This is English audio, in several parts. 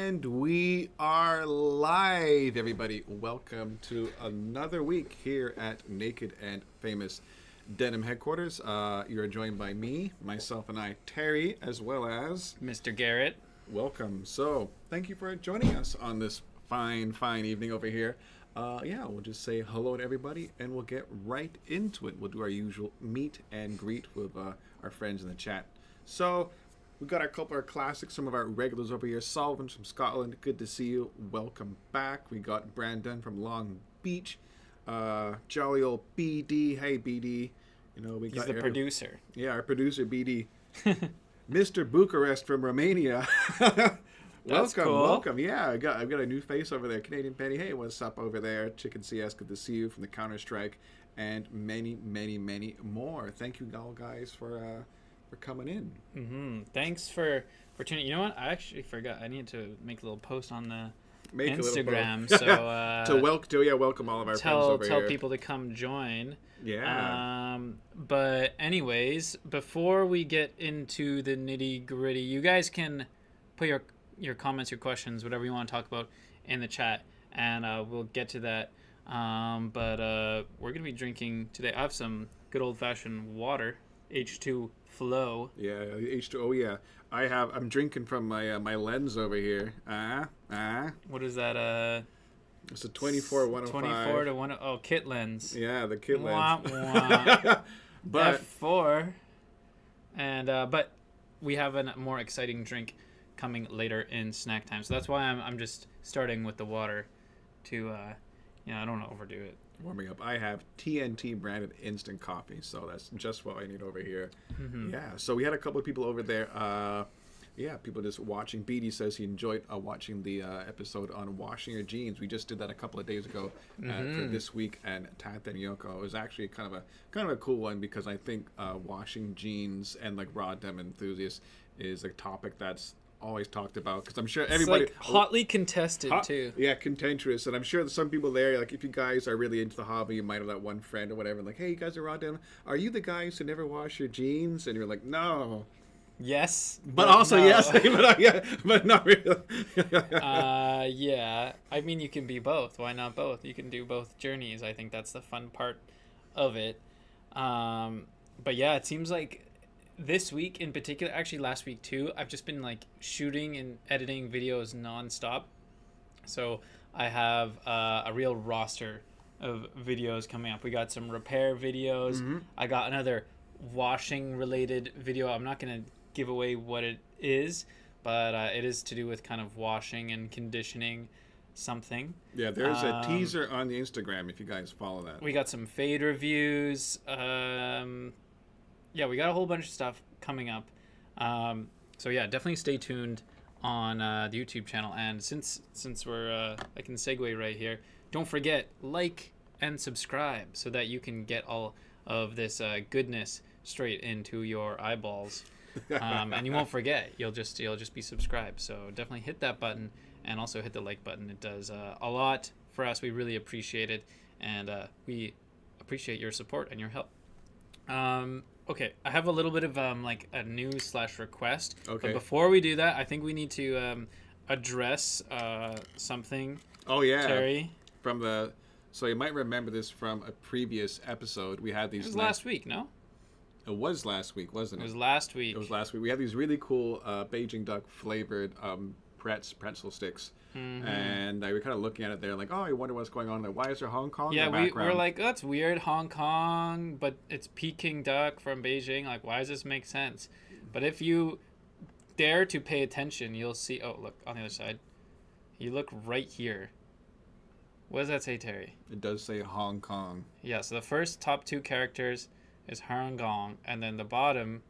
And we are live, everybody. Welcome to another week here at Naked and Famous Denim headquarters. You're joined by me, myself, and I, Terry, as well as Mr. Garrett. Welcome. So, thank you for joining us on this fine evening over here. We'll just say hello to everybody, and we'll get right into it. We'll do our usual meet and greet with our friends in the chat. So, we've got a couple of our classics, some of our regulars over here. Sullivan from Scotland, good to see you. Welcome back. We got Brandon from Long Beach. Jolly old BD. Hey, BD. You know, He's the producer. Yeah, our producer, BD. Mr. Bucharest from Romania. Welcome. Yeah, I've got a new face over there. Canadian Penny. Hey, what's up over there? Chicken CS, good to see you from the Counter-Strike, and many more. Thank you all guys for coming in. Mm-hmm. Thanks for tuning. You know what? I actually forgot. I need to make a little post on the Instagram. So welcome all of our friends over here. Tell people to come join. Yeah. But anyways, before we get into the nitty gritty, you guys can put your comments, your questions, whatever you want to talk about in the chat, and we'll get to that. But we're gonna be drinking today. I have some good old fashioned water, H2 Flow. Yeah, H2. Oh yeah, I'm drinking from my lens over here. What is that? It's a 24-105. 24 to 1. Oh, kit lens. Yeah, the kit wah, lens. wah. But F4. And but we have a more exciting drink coming later in snack time. So that's why I'm just starting with the water to I don't want to overdo it. Warming up. I have TNT branded instant coffee, so that's just what I need over here. Mm-hmm. Yeah, so we had a couple of people over there. People just watching. BD says he enjoyed watching the episode on washing your jeans. We just did that a couple of days ago for this week, and Tat and Yoko. It was actually kind of a cool one because I think washing jeans and like raw denim enthusiasts is a topic that's always talked about, because I'm sure everybody, it's like hotly contested too. Yeah, contentious, and I'm sure some people there, like if you guys are really into the hobby, you might have that one friend or whatever, like, hey, you guys are raw denim. Are you the guys who never wash your jeans? And you're like, no. Yes, but also no. Yes, but not really. Yeah. I mean, you can be both. Why not both? You can do both journeys. I think that's the fun part of it. But yeah, it seems like this week in particular, actually last week too, I've just been like shooting and editing videos nonstop. So I have a real roster of videos coming up. We got some repair videos. Mm-hmm. I got another washing related video. I'm not going to give away what it is, but it is to do with kind of washing and conditioning something. Yeah, there's a teaser on the Instagram if you guys follow that. We got some fade reviews. Yeah, we got a whole bunch of stuff coming up. So yeah, definitely stay tuned on the YouTube channel. And since we're I can segue right here, don't forget, like and subscribe so that you can get all of this goodness straight into your eyeballs. And you won't forget. You'll just be subscribed. So definitely hit that button and also hit the like button. It does a lot for us. We really appreciate it, and we appreciate your support and your help. Okay, I have a little bit of like a news/request. Okay. But before we do that, I think we need to address something. Oh yeah, Terry. So you might remember this from a previous episode. We had these. It was last week, no? It was last week, wasn't it? It was last week. It was last week. We had these really cool Beijing duck flavored pretzel sticks. Mm-hmm. And we were kind of looking at it there like, oh, I wonder what's going on there. Why is there Hong Kong in the background? We're like, oh, that's weird, Hong Kong, but it's Peking duck from Beijing. Like, why does this make sense? But if you dare to pay attention, you'll see, oh, look, on the other side. You look right here. What does that say, Terry? It does say Hong Kong. Yeah, so the first top two characters is Hong Kong, and then the bottom...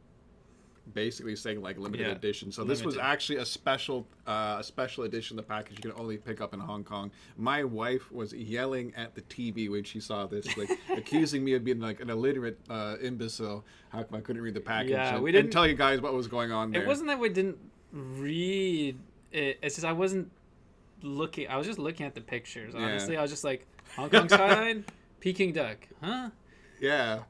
basically saying like limited edition. So this was actually a special edition of the package you can only pick up in Hong Kong. My wife was yelling at the TV when she saw this, like accusing me of being like an illiterate imbecile. How come I couldn't read the package? Yeah, we didn't tell you guys what was going on there. It wasn't that we didn't read it. It's just I wasn't looking. I was just looking at the pictures. Honestly, yeah. I was just like Hong Kong skyline, Peking duck, huh? Yeah.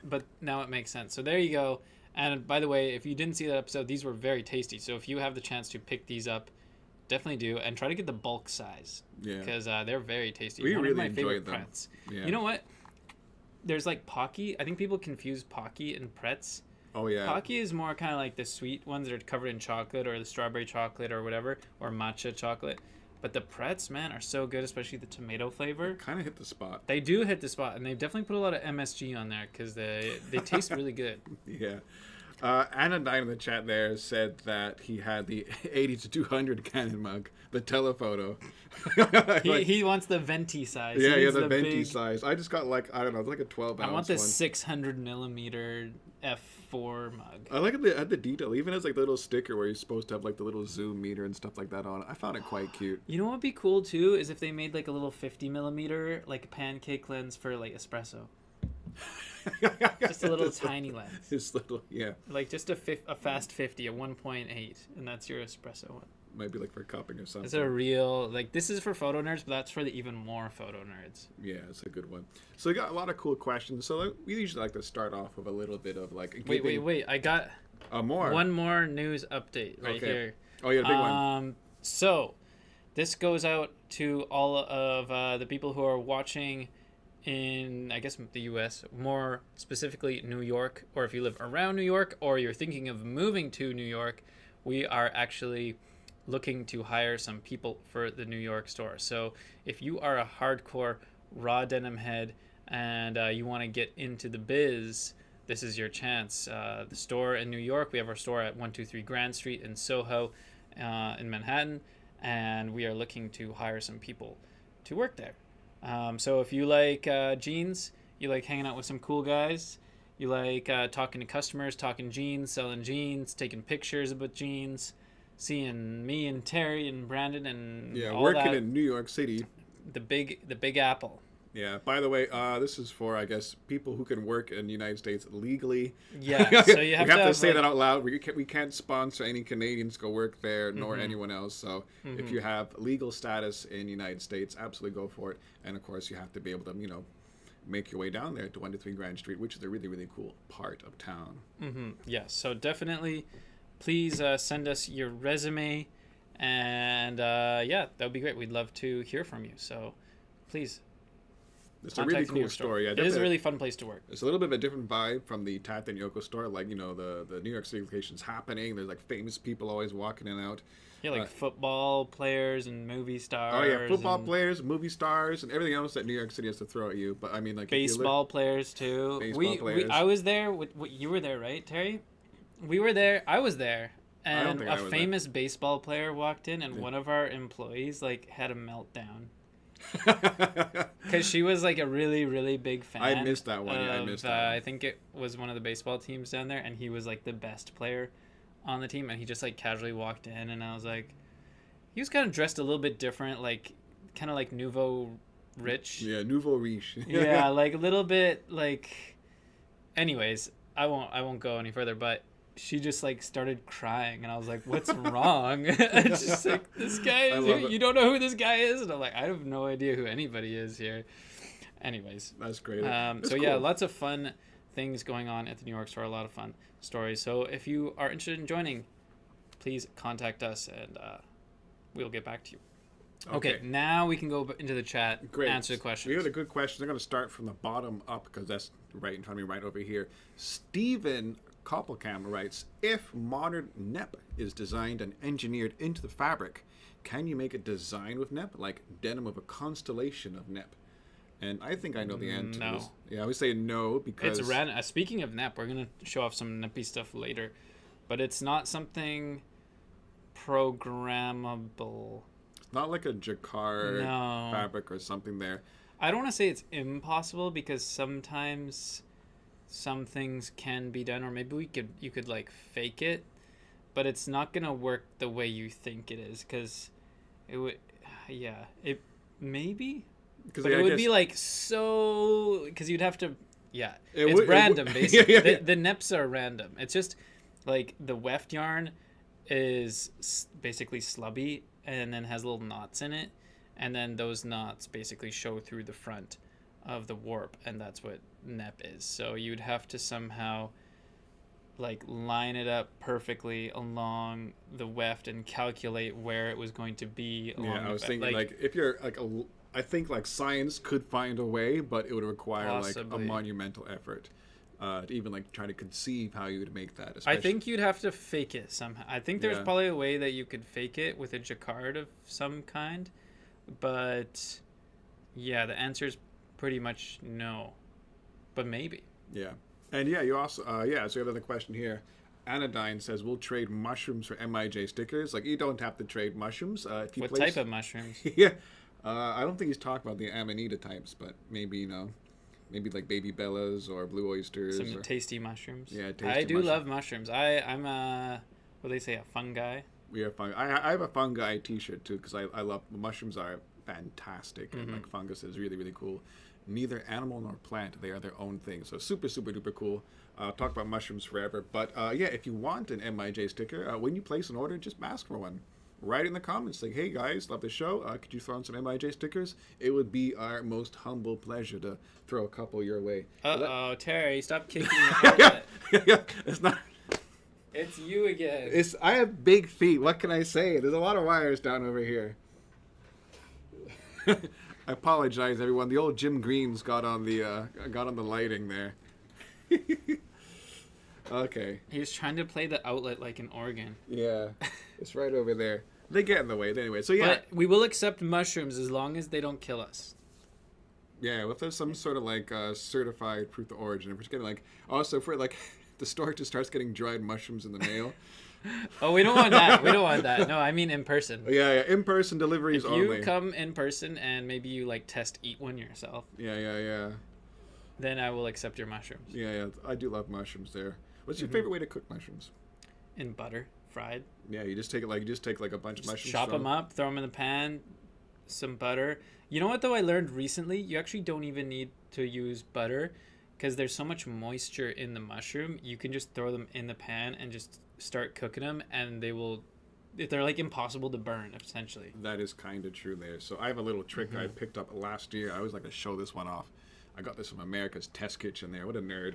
But now it makes sense. So there you go. And by the way, if you didn't see that episode, these were very tasty. So if you have the chance to pick these up, definitely do, and try to get the bulk size. Yeah. Because they're very tasty. We One really of my enjoyed favorite them. Pretz. Yeah. You know what? There's like Pocky. I think people confuse Pocky and Pretz. Oh yeah. Pocky is more kind of like the sweet ones that are covered in chocolate, or the strawberry chocolate, or whatever, or matcha chocolate. But the Pretz, man, are so good, especially the tomato flavor. Kind of hit the spot. They do hit the spot, and they've definitely put a lot of MSG on there because they taste really good. Yeah. Anodyne in the chat there said that he had the 80 to 200 Canon mug, the telephoto. He wants the venti size. Yeah, He the needs venti big- size. I just got like, I don't know, it's like a 12 ounce I want the one. 600 millimeter f4 mug. I like the detail. Even has like the little sticker where you're supposed to have like the little zoom meter and stuff like that on it. I found it quite cute. You know what would be cool too is if they made like a little 50 millimeter like pancake lens for like espresso. Just a little tiny lens. Just little, yeah. Like just a fast 50, a 1.8, and that's your espresso one. Might be like for cupping or something. It's a real, like, this is for photo nerds, but that's for the even more photo nerds. Yeah, it's a good one. So we got a lot of cool questions. So we usually like to start off with a little bit of like giving Wait. I got more. one more news update right Okay. here. Oh, yeah, the big one. So this goes out to all of the people who are watching in, I guess, the U.S., more specifically New York, or if you live around New York, or you're thinking of moving to New York, we are actually looking to hire some people for the New York store. So if you are a hardcore raw denim head and you want to get into the biz, this is your chance. The store in New York, we have our store at 123 Grand Street in Soho in Manhattan, and we are looking to hire some people to work there. So if you like jeans, you like hanging out with some cool guys, you like talking to customers, talking jeans, selling jeans, taking pictures about jeans, seeing me and Terry and Brandon and all working that, in New York City. the big apple. Yeah. By the way, this is for, I guess, people who can work in the United States legally. Yeah. So you have we have to have, say like, that out loud. We can't sponsor any Canadians to go work there, nor anyone else. So if you have legal status in the United States, absolutely go for it. And of course, you have to be able to, make your way down there to 123 Grand Street, which is a really, really cool part of town. Yes. So definitely, please send us your resume, and yeah, that would be great. We'd love to hear from you. So please. It's a really Contact New cool York story. Yeah, It is a really fun place to work. It's a little bit of a different vibe from the Tat and Yoko store. Like, the New York City location's happening. There's like famous people always walking in and out. Yeah, like football players and movie stars. Oh yeah, football and players, movie stars, and everything else that New York City has to throw at you. But I mean, like baseball players too. Baseball players. I was there. You were there, right, Terry? We were there. I was there, I don't and think a I was famous baseball player walked in, and one of our employees like had a meltdown. Because she was like a really, really big fan. I missed that one. Yeah, I missed that one. I think it was one of the baseball teams down there, and he was like the best player on the team, and he just like casually walked in, and I was like, he was kind of dressed a little bit different, like kind of like nouveau rich. Yeah, nouveau riche. Yeah, like a little bit like. Anyways, I won't go any further, but she just like started crying, and I was like, "What's wrong?" It's just like, this guy is here. You don't know who this guy is, and I'm like, I have no idea who anybody is here. Anyways, That's great. so That's yeah, cool. lots of fun things going on at the New York store. A lot of fun stories. So if you are interested in joining, please contact us, and we'll get back to you. Okay, now we can go into the chat. Great. Answer the questions. We have a good question. I'm going to start from the bottom up because that's right in front of me, right over here. Stephen Koppelkamp writes, if modern NEP is designed and engineered into the fabric, can you make a design with NEP, like denim with a constellation of NEP? And I think I know the answer. No. Yeah, I would say no because... It's random. Speaking of NEP, we're going to show off some NEPy stuff later, but it's not something programmable. It's not like a jacquard No. fabric or something there. I don't want to say it's impossible because sometimes some things can be done, or maybe you could like fake it, but it's not gonna work the way you think it is because it would, it maybe, but it would be like so because you'd have to, it's random basically. The neps are random. It's just like the weft yarn is basically slubby and then has little knots in it. And then those knots basically show through the front of the warp, and that's what NEP is. So you'd have to somehow like line it up perfectly along the weft and calculate where it was going to be along Yeah, the I was weft. thinking like if you're like I think like science could find a way, but it would require like a Possibly. monumental effort to even like try to conceive how you would make that. I Especially, think you'd have to fake it somehow. I think there's Yeah. probably a way that you could fake it with a jacquard of some kind, but yeah, the answer is pretty much no, but maybe. Yeah, and yeah, you also so you have another question here. Anodyne says we'll trade mushrooms for MIJ stickers. Like you don't have to trade mushrooms. If you What place... type of mushrooms? Yeah, I don't think he's talking about the Amanita types, but maybe maybe like baby bellas or blue oysters. Some Or... tasty mushrooms. Yeah, tasty I do mushrooms. love mushrooms. I'm a what do they say, a fungi? We have fun. I have a fungi T-shirt too because I love mushrooms are fantastic and like fungus is really really cool. Neither animal nor plant, they are their own thing. So super super duper cool. Talk about mushrooms forever. But yeah, if you want an MIJ sticker, when you place an order, just ask for one. Write in the comments like, hey guys, love the show. Could you throw in some MIJ stickers? It would be our most humble pleasure to throw a couple your way. Uh-oh, Terry, stop kicking the outlet. Yeah, it's not. It's you again. I have big feet. What can I say? There's a lot of wires down over here. I apologize, everyone. The old Jim Greens got on the lighting there. Okay. He was trying to play the outlet like an organ. Yeah, it's right over there. They get in the way anyway. So yeah, But we will accept mushrooms as long as they don't kill us. yeah. If there's some sort of like certified proof of origin, if we're just getting like also if we're like the store just starts getting dried mushrooms in the mail. Oh, we don't want that. We don't want that. No, I mean in person. Yeah, in-person deliveries If only. you come in person and maybe you like eat one yourself, Yeah. then I will accept your mushrooms. Yeah. I do love mushrooms there. What's your favorite way to cook mushrooms? In butter, fried. Yeah, you just take like a bunch of mushrooms. Chop them up, throw them in the pan, some butter. You know what though I learned recently? You actually don't even need to use butter because there's so much moisture in the mushroom. You can just throw them in the pan and just start cooking them, and they're like impossible to burn essentially. That is kind of true there. So I have a little trick I picked up last year. I always like to show this one off. I got this from America's Test Kitchen there. What a nerd.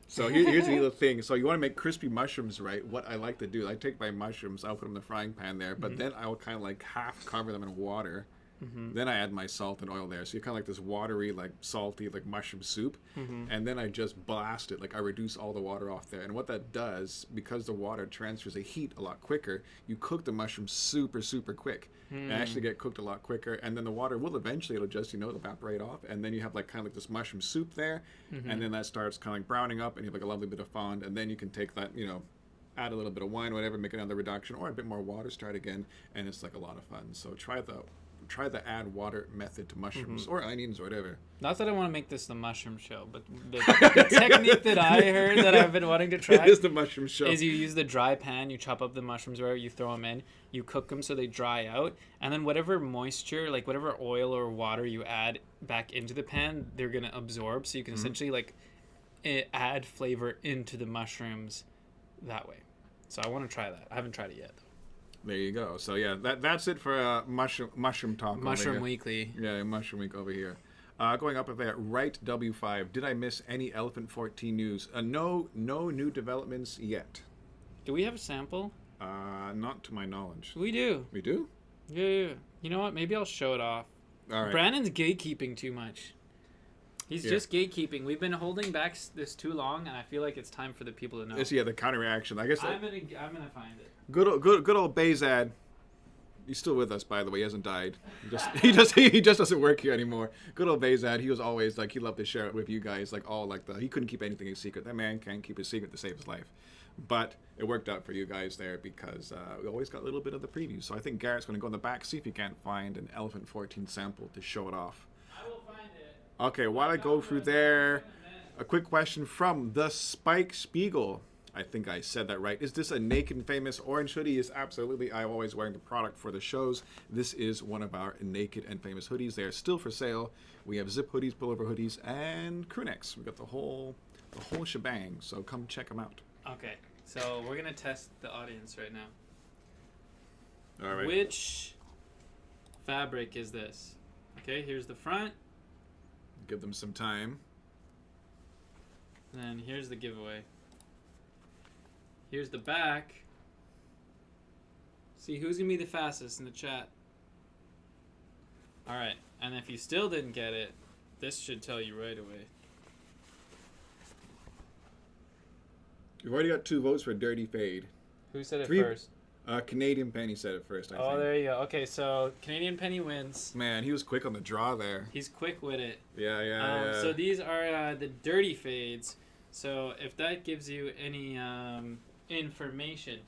So here's the little thing. So you want to make crispy mushrooms, right? What I like to do, I take my mushrooms, I'll put them in the frying pan there, but then I will kind of like half cover them in water. Then I add my salt and oil there. So you kind of like this watery, like salty, like mushroom soup. And then I just blast it. Like I reduce all the water off there. And what that does, because the water transfers the heat a lot quicker, you cook the mushrooms super, super quick. And actually get cooked a lot quicker. And then the water will eventually, it'll just, evaporate off. And then you have like kind of like this mushroom soup there. And then that starts kind of like browning up and you have like a lovely bit of fond. And then you can take that, add a little bit of wine, whatever, make another reduction or a bit more water, start again. And it's like a lot of fun. So try the add water method to mushrooms or onions or whatever. Not that I want to make this the mushroom show, but the technique that I heard that I've been wanting to try It is the mushroom show. is you use the dry pan, you chop up the mushrooms wherever you throw them in, you cook them so they dry out, and then whatever moisture, like whatever oil or water you add back into the pan, they're going to absorb, so you can essentially like add flavor into the mushrooms that way. So I want to try that. I haven't tried it yet. There you go. So yeah, that's it for mushroom talk. Mushroom Weekly. Yeah, Mushroom Week over here. Going up at that, right W5. Did I miss any Elephant 14 news? No new developments yet. Do we have a sample? Not to my knowledge. We do. We do? Yeah. You know what? Maybe I'll show it off. All right. Brandon's gatekeeping too much. He's Yeah. just gatekeeping. We've been holding back this too long, and I feel like it's time for the people to know. It's the counter reaction. I guess. I'm gonna find it. Good old Bazad. He's still with us, by the way. He hasn't died. He just doesn't work here anymore. Good old Bazad. He was always like he loved to share it with you guys. Like he couldn't keep anything a secret. That man can't keep a secret to save his life. But it worked out for you guys there because we always got a little bit of the preview. So I think Garrett's going to go in the back, see if he can't find an Elephant 14 sample to show it off. I will find it. Okay, while I go through there, a quick question from the Spike Spiegel. I think I said that right. Is this a Naked Famous orange hoodie? Yes, absolutely. I'm always wearing the product for the shows. This is one of our Naked and Famous hoodies. They are still for sale. We have zip hoodies, pullover hoodies, and crew necks. We've got the whole shebang. So come check them out. Okay, so we're gonna test the audience right now. All right. Which fabric is this? Okay, here's the front, Give them some time. and here's the giveaway. Here's the back. See who's gonna be the fastest in the chat. All right, and if you still didn't get it, this should tell you right away. You've already got 2 votes for Dirty Fade. Who said it 3 first? Canadian Penny said it first, I think. Oh, there you go. Okay, so Canadian Penny wins. Man, he was quick on the draw there. He's quick with it. Yeah. So these are the Dirty Fades. So if that gives you any information,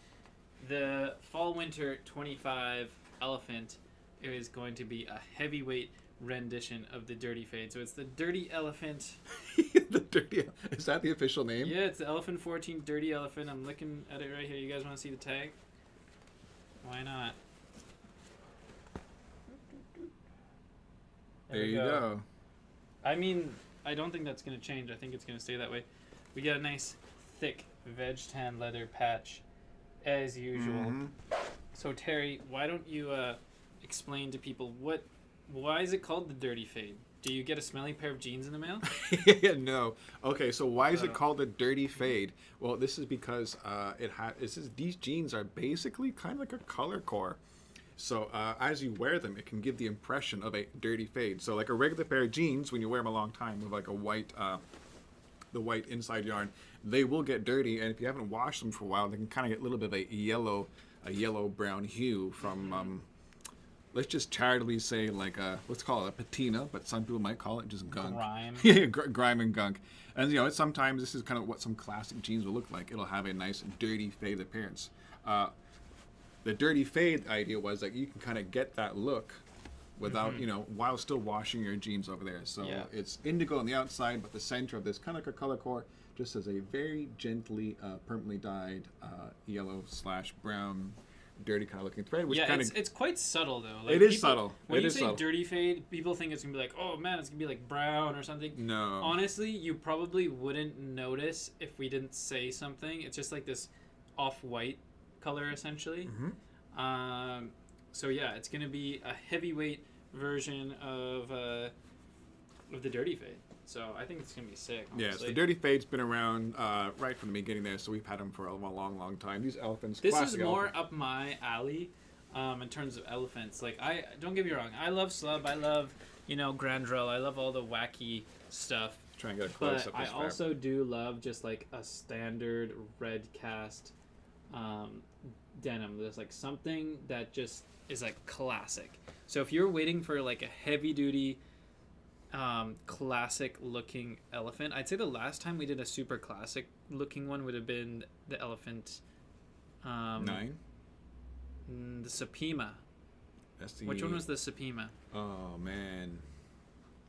the Fall Winter 25 Elephant is going to be a heavyweight rendition of the Dirty Fade. So it's the Dirty Elephant. Is that the official name? Yeah, it's the Elephant 14 Dirty Elephant. I'm looking at it right here. You guys want to see the tag? Why not? There you go. I mean, I don't think that's going to change. I think it's going to stay that way. We got a nice, thick veg tan leather patch, as usual. Mm-hmm. So, Terry, why don't you explain to people why is it called the Dirty Fade? Do you get a smelly pair of jeans in the mail? No. Okay, so why is it called the Dirty Fade? Well, this is because these jeans are basically kind of like a color core. So as you wear them, it can give the impression of a dirty fade. So like a regular pair of jeans, when you wear them a long time with like a white, the white inside yarn, they will get dirty. And if you haven't washed them for a while, they can kind of get a little bit of a yellow brown hue from. Let's just charitably say like let's call it a patina, but some people might call it just gunk. Grime. Yeah, grime and gunk. And sometimes this is kind of what some classic jeans will look like. It'll have a nice dirty fade appearance. The dirty fade idea was that you can kind of get that look without, while still washing your jeans over there. So it's indigo on the outside, but the center of this kind of like a color core just has a very gently, permanently dyed yellow/brown dirty kind of looking thread, which it's quite subtle though. Like it is subtle. When you say dirty fade, people think it's gonna be like, oh man, it's gonna be like brown or something. No. Honestly, you probably wouldn't notice if we didn't say something. It's just like this off-white color essentially. Mm-hmm. So yeah, it's gonna be a heavyweight version of the dirty fade. So I think it's gonna be sick. Honestly. Yes, the dirty fade's been around right from the beginning there, so we've had them for a long, long time. These elephants. This is more up my alley, in terms of elephants. Like don't get me wrong, I love slub, I love Grandrel, I love all the wacky stuff. Try and get a close but up. I also do love just like a standard red cast denim. There's like something that just is like classic. So if you're waiting for like a heavy duty classic looking elephant, I'd say the last time we did a super classic looking one would have been the elephant 9, the Sepima. Which one was the Sepima? Oh man,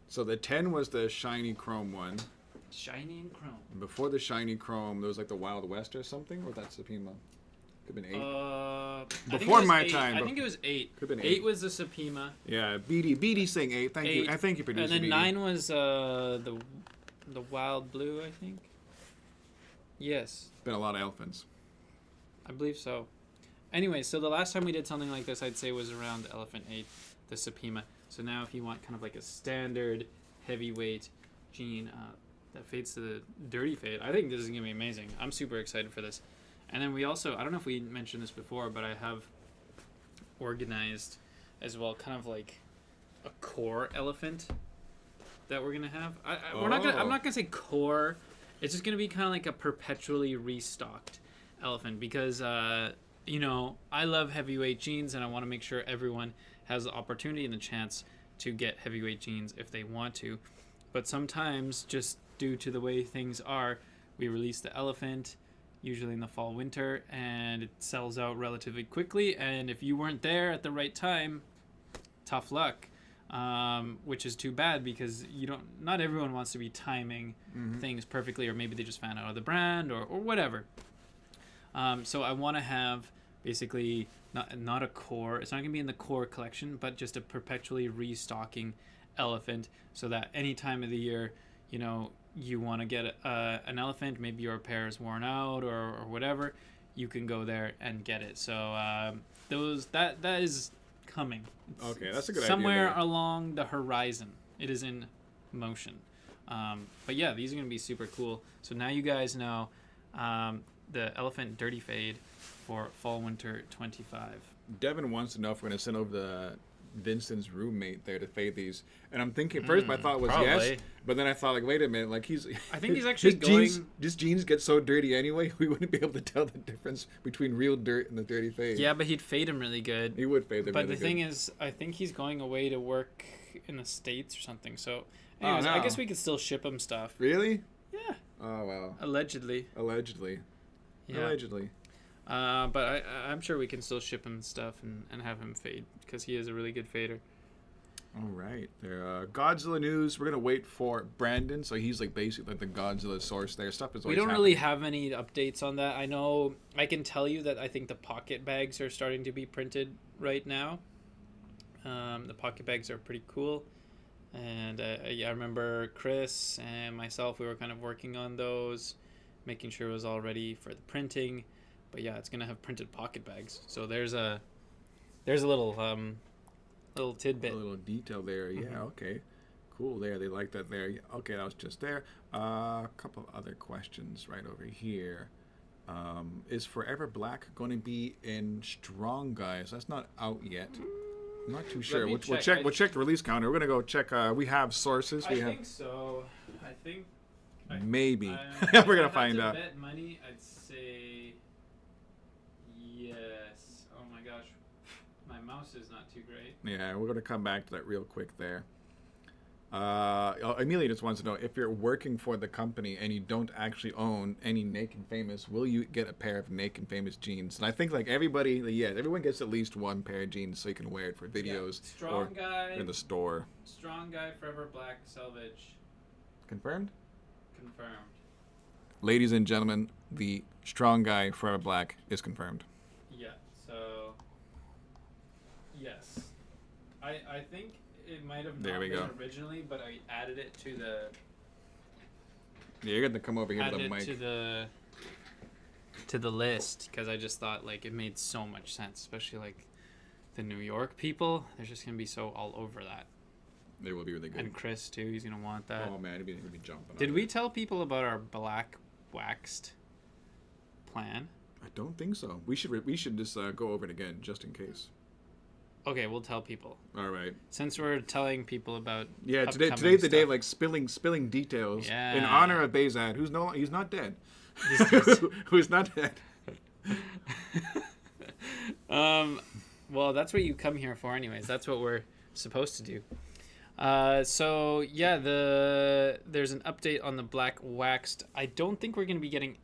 so the 10 was the shiny chrome one. Shiny and chrome. And before the shiny chrome, there was like the Wild West or something, or that Sepima. Could have been 8. Before my time. I think it was 8. Could have been 8 was the Sepima. Yeah, BD saying 8. Thank you. I thank you, producer. And then BD. 9 was the Wild Blue, I think. Yes. Been a lot of elephants. I believe so. Anyway, so the last time we did something like this, I'd say was around Elephant 8, the Sepima. So now if you want kind of like a standard heavyweight jean that fades to the dirty fade, I think this is going to be amazing. I'm super excited for this. And then we also, I don't know if we mentioned this before, but I have organized as well kind of like a core elephant that we're going to have. I'm not going to say core. It's just going to be kind of like a perpetually restocked elephant because, I love heavyweight jeans and I want to make sure everyone has the opportunity and the chance to get heavyweight jeans if they want to. But sometimes, just due to the way things are, we release the elephant usually in the fall winter and it sells out relatively quickly, and if you weren't there at the right time, tough luck, which is too bad because not everyone wants to be timing things perfectly, or maybe they just found out of the brand or whatever. So I want to have basically not a core, it's not going to be in the core collection, but just a perpetually restocking elephant, so that any time of the year you want to get an elephant, maybe your pair is worn out or whatever, you can go there and get it. So that is coming. Okay, that's a good idea. Somewhere along the horizon, it is in motion. But yeah, these are going to be super cool. So now you guys know the Elephant Dirty Fade for fall winter 25. Devin wants to know if we're going to send over the Vincent's roommate there to fade these. And I'm thinking, first my thought was probably. yes, but then I thought, like, wait a minute, like I think he's actually going... His jeans get so dirty anyway, we wouldn't be able to tell the difference between real dirt and the dirty fade. Yeah, but he'd fade him really good. He would fade them But really the thing is, I think he's going away to work in the States or something. So, anyways, no. I guess we could still ship him stuff. Really? Yeah. Oh, wow. Allegedly. Yeah. Allegedly. But I'm sure we can still ship him stuff and have him fade because he is a really good fader. All right. There, Godzilla news. We're going to wait for Brandon. So he's like basically like the Godzilla source there. Stuff is always We don't happening. really have any updates on that. I know I can tell you that I think the pocket bags are starting to be printed right now. The pocket bags are pretty cool. And I remember Chris and myself, we were kind of working on those, making sure it was all ready for the printing. But yeah, it's going to have printed pocket bags. So there's a little tidbit. A little detail there. Yeah, okay. Cool there. They like that there. Yeah, okay, that was just there. A couple of other questions right over here. Is Forever Black going to be in Strong Guys? That's not out yet. I'm not too sure. me We'll check. We'll check the release counter. We're gonna go check. We have sources. I think so. I think Maybe. We're We're gonna find out. Bet money, I'd say yes. Oh my gosh, my mouse is not too great. Yeah, we're gonna come back to that real quick there. Amelia just wants to know if you're working for the company and you don't actually own any Naked Famous, will you get a pair of Naked Famous jeans? And I think like everybody, everyone gets at least one pair of jeans so you can wear it for videos or in the store. Strong Guy, Forever Black, Selvage. Confirmed? Confirmed. Ladies and gentlemen, the Strong Guy Forever Black is confirmed. Yeah. So yes, I think it might have not been originally, but I added it to the. Yeah, you're gonna come over here with the mic. To the list because I just thought like it made so much sense, especially like the New York people. They're just gonna be so all over that. They will be really good. And Chris too. He's gonna want that. Oh man, he'd be jumping. Did we tell people about our black waxed plan? I don't think so. We should just go over it again just in case. Okay, we'll tell people. All right. Since we're telling people about today's the day of like spilling details in honor of Bezad, he's not dead. Who's not dead. Well, that's what you come here for, anyways. That's what we're supposed to do. So yeah, there's an update on the black waxed. I don't think we're gonna be getting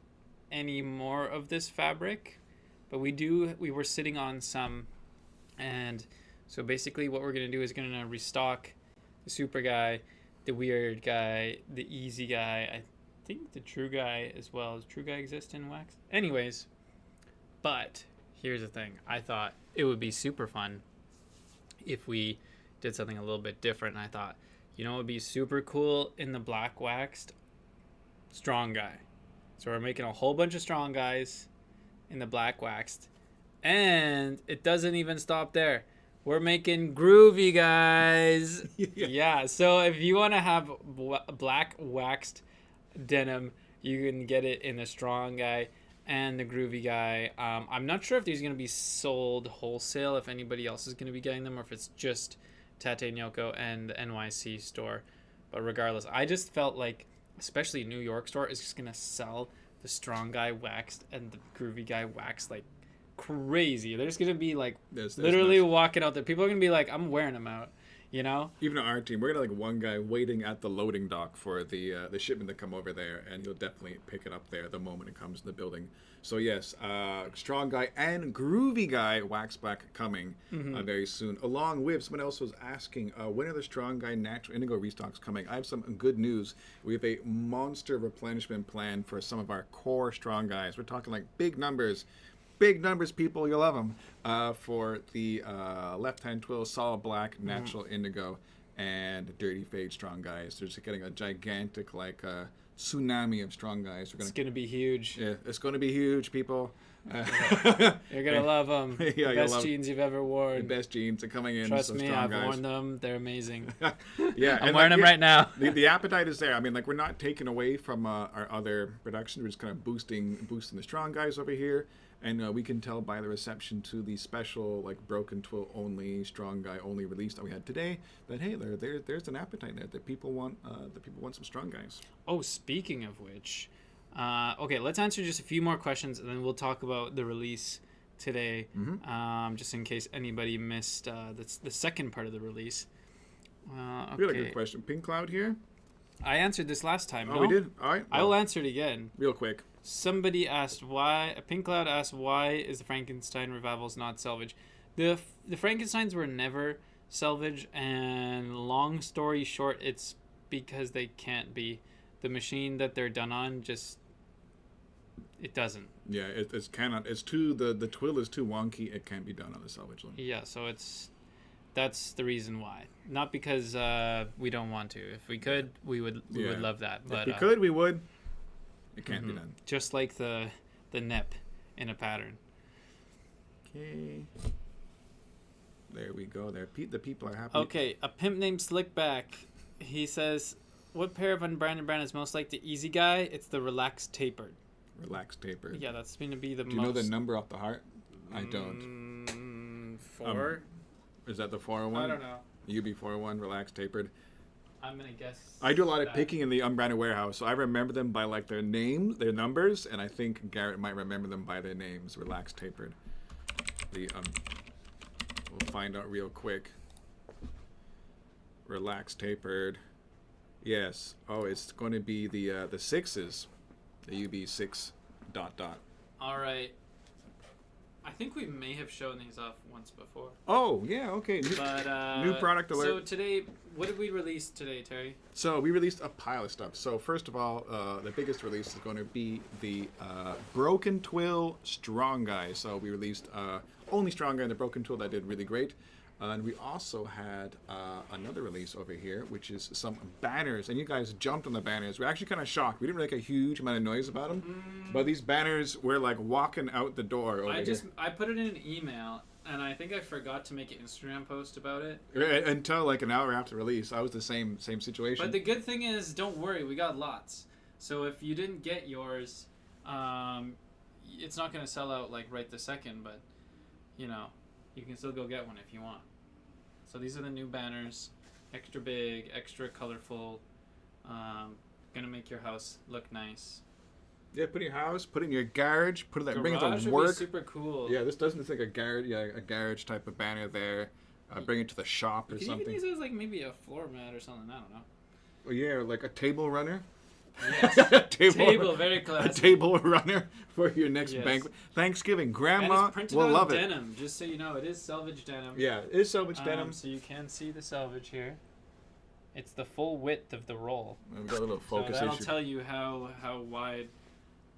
any more of this fabric, but we were sitting on some. And so basically what we're going to do is going to restock the super guy, the weird guy, the easy guy. I think the true guy as well. Does true guy exist in wax? Anyways, but here's the thing. I thought it would be super fun if we did something a little bit different. And I thought, you know what would be super cool in the black waxed? Strong guy. So we're making a whole bunch of strong guys in the black waxed. And it doesn't even stop there. We're making groovy guys. Yeah. So if you want to have black waxed denim, you can get it in the strong guy and the groovy guy. I'm not sure if these are going to be sold wholesale, if anybody else is going to be getting them, or if it's just Tate Nyoko and the NYC store. But regardless, I just felt like, especially New York store, is just going to sell the strong guy waxed and the groovy guy waxed like crazy. There's gonna be like literally walking out there. People are gonna be like, I'm wearing them out, you know. Even our team, we're gonna like one guy waiting at the loading dock for the shipment to come over there, and he'll definitely pick it up there the moment it comes in the building. So yes, strong guy and groovy guy wax black coming very soon. Along with someone else was asking, when are the strong guy natural indigo restocks coming? I have some good news. We have a monster replenishment plan for some of our core strong guys. We're talking like big numbers. Big numbers, people. You'll love them. For the left-hand twill, solid black, natural indigo, and dirty fade strong guys. They're just getting a gigantic, like, tsunami of strong guys. It's going to be huge. Yeah, it's going to be huge, people. You're gonna love them. Yeah, The you'll best love jeans you've ever The worn. best jeans are coming in. Trust so me, strong I've guys. worn them. They're amazing. Yeah, I'm wearing them right now. The appetite is there. I mean, like, we're not taking away from our other production. We're just kind of boosting the strong guys over here, and we can tell by the reception to the special, like, broken twill only, strong guy only release that we had today that, hey, there's an appetite there that people want. People want some strong guys. Oh, speaking of which, okay, let's answer just a few more questions, and then we'll talk about the release today, just in case anybody missed the second part of the release. Okay. Really good question. Pink Cloud here. I answered this last time. Oh, no? we did. All right. I will answer it again. Real quick. Somebody asked why. Pink Cloud asked why is the Frankenstein revivals not salvage? The Frankensteins were never salvage, and long story short, it's because they can't be. The machine that they're done on it doesn't. Yeah, it's cannot. It's too the twill is too wonky. It can't be done on the salvage line. Yeah, so that's the reason why. Not because we don't want to. If we could, we would love that. But if we could, we would. It can't be done. Just like the nip in a pattern. Okay. There we go. There, the people are happy. Okay, a pimp named Slickback. He says, "What pair of unbranded brand is most like the Easy Guy? It's the Relaxed Tapered." Relaxed tapered. Yeah, that's going to be the most. Do you know the number off the heart? I don't. 4. Is that the 401? I don't know. UB401, relaxed tapered. I'm gonna guess. I do a lot of picking in the unbranded warehouse, so I remember them by like their names, their numbers, and I think Garrett might remember them by their names. Relaxed tapered. We'll find out real quick. Relaxed tapered. Yes. Oh, it's going to be the 6s, the UB6 ... All right. I think we may have shown these off once before. Oh yeah, okay. New product alert. So today, what did we release today, Terry? So we released a pile of stuff. So first of all, the biggest release is going to be the Broken Twill Strong Guy. So we released only Strong Guy and the Broken Twill. That did really great. And we also had another release over here, which is some banners. And you guys jumped on the banners. We're actually kind of shocked. We didn't make a huge amount of noise about them. But these banners were like walking out the door over here. I put it in an email, and I think I forgot to make an Instagram post about it. Until like an hour after release. I was the same situation. But the good thing is, don't worry, we got lots. So if you didn't get yours, it's not going to sell out like right this second, but you know, you can still go get one if you want. So these are the new banners, extra big, extra colorful, gonna make your house look nice. Yeah, put in your house, put in your garage, put it bring it Garage to would be work. super cool. Yeah, this doesn't look like a garage. Yeah, a garage type of banner there. Bring it to the shop or You can something. even use it as like maybe a floor mat or something. I don't know. Well, yeah, like a table runner. Yes. a Table, very A classic. table runner for your next Yes. banquet. Thanksgiving, And Grandma it's printed will on love it. denim, just so you know, it is selvage denim. Yeah, it is selvage denim. So you can see the selvage here. It's the full width of the roll. We've got a little focus so that'll issue. tell you how wide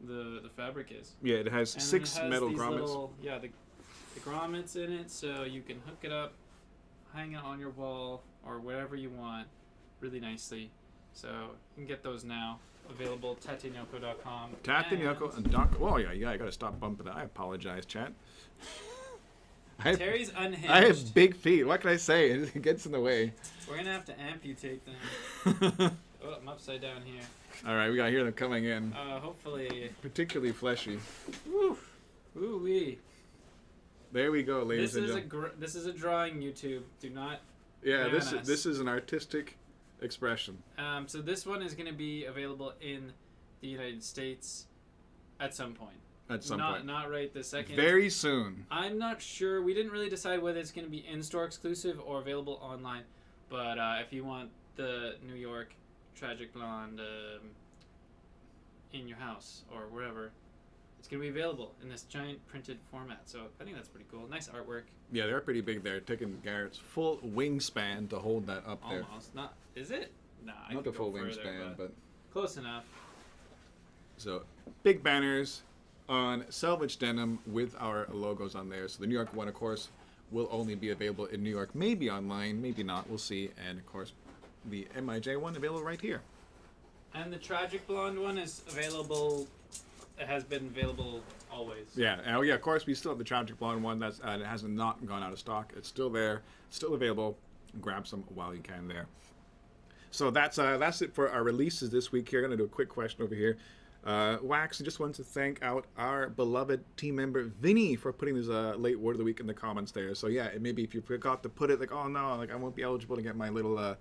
the fabric is. Yeah, it has And 6 it has metal these grommets. the grommets in it, so you can hook it up, hang it on your wall, or whatever you want, really nicely. So you can get those now. Available tatinoko.com. Tatinoko and Doc. Oh yeah, I gotta stop bumping that. I apologize, chat. Terry's unhinged. I have big feet. What can I say? It gets in the way. We're gonna have to amputate them. Oh, I'm upside down here. All right, we gotta hear them coming in. Hopefully. Particularly fleshy. Woo. Ooh wee. There we go, ladies This and is gentlemen. this is a drawing. YouTube, do not. Yeah, ban us. this is an artistic expression. So this one is gonna be available in the United States at some point. At some point. Not right this second. Very soon. I'm not sure. We didn't really decide whether it's going to be in-store exclusive or available online. But if you want the New York Tragic Blonde in your house or wherever, it's going to be available in this giant printed format. So I think that's pretty cool. Nice artwork. Yeah, they're pretty big there. Taking Garrett's full wingspan to hold that up there. Almost. Not. Is it? Nah. I Not could the full go further, wingspan, but... close enough. So, big banners on selvage denim with our logos on there. So the New York one, of course, will only be available in New York. Maybe online, maybe not. We'll see. And, of course, the MIJ one available right here. And the Tragic Blonde one is available it has been available always. Yeah, and yeah, of course, we still have the Tragic Blonde one that's it has not gone out of stock. It's still there, still available. Grab some while you can there. So that's it for our releases this week here. I'm going to do a quick question over here. Wax, I just wanted to thank out our beloved team member Vinny for putting this late word of the week in the comments there. So yeah, maybe if you forgot to put it, like, oh no, like I won't be eligible to get my little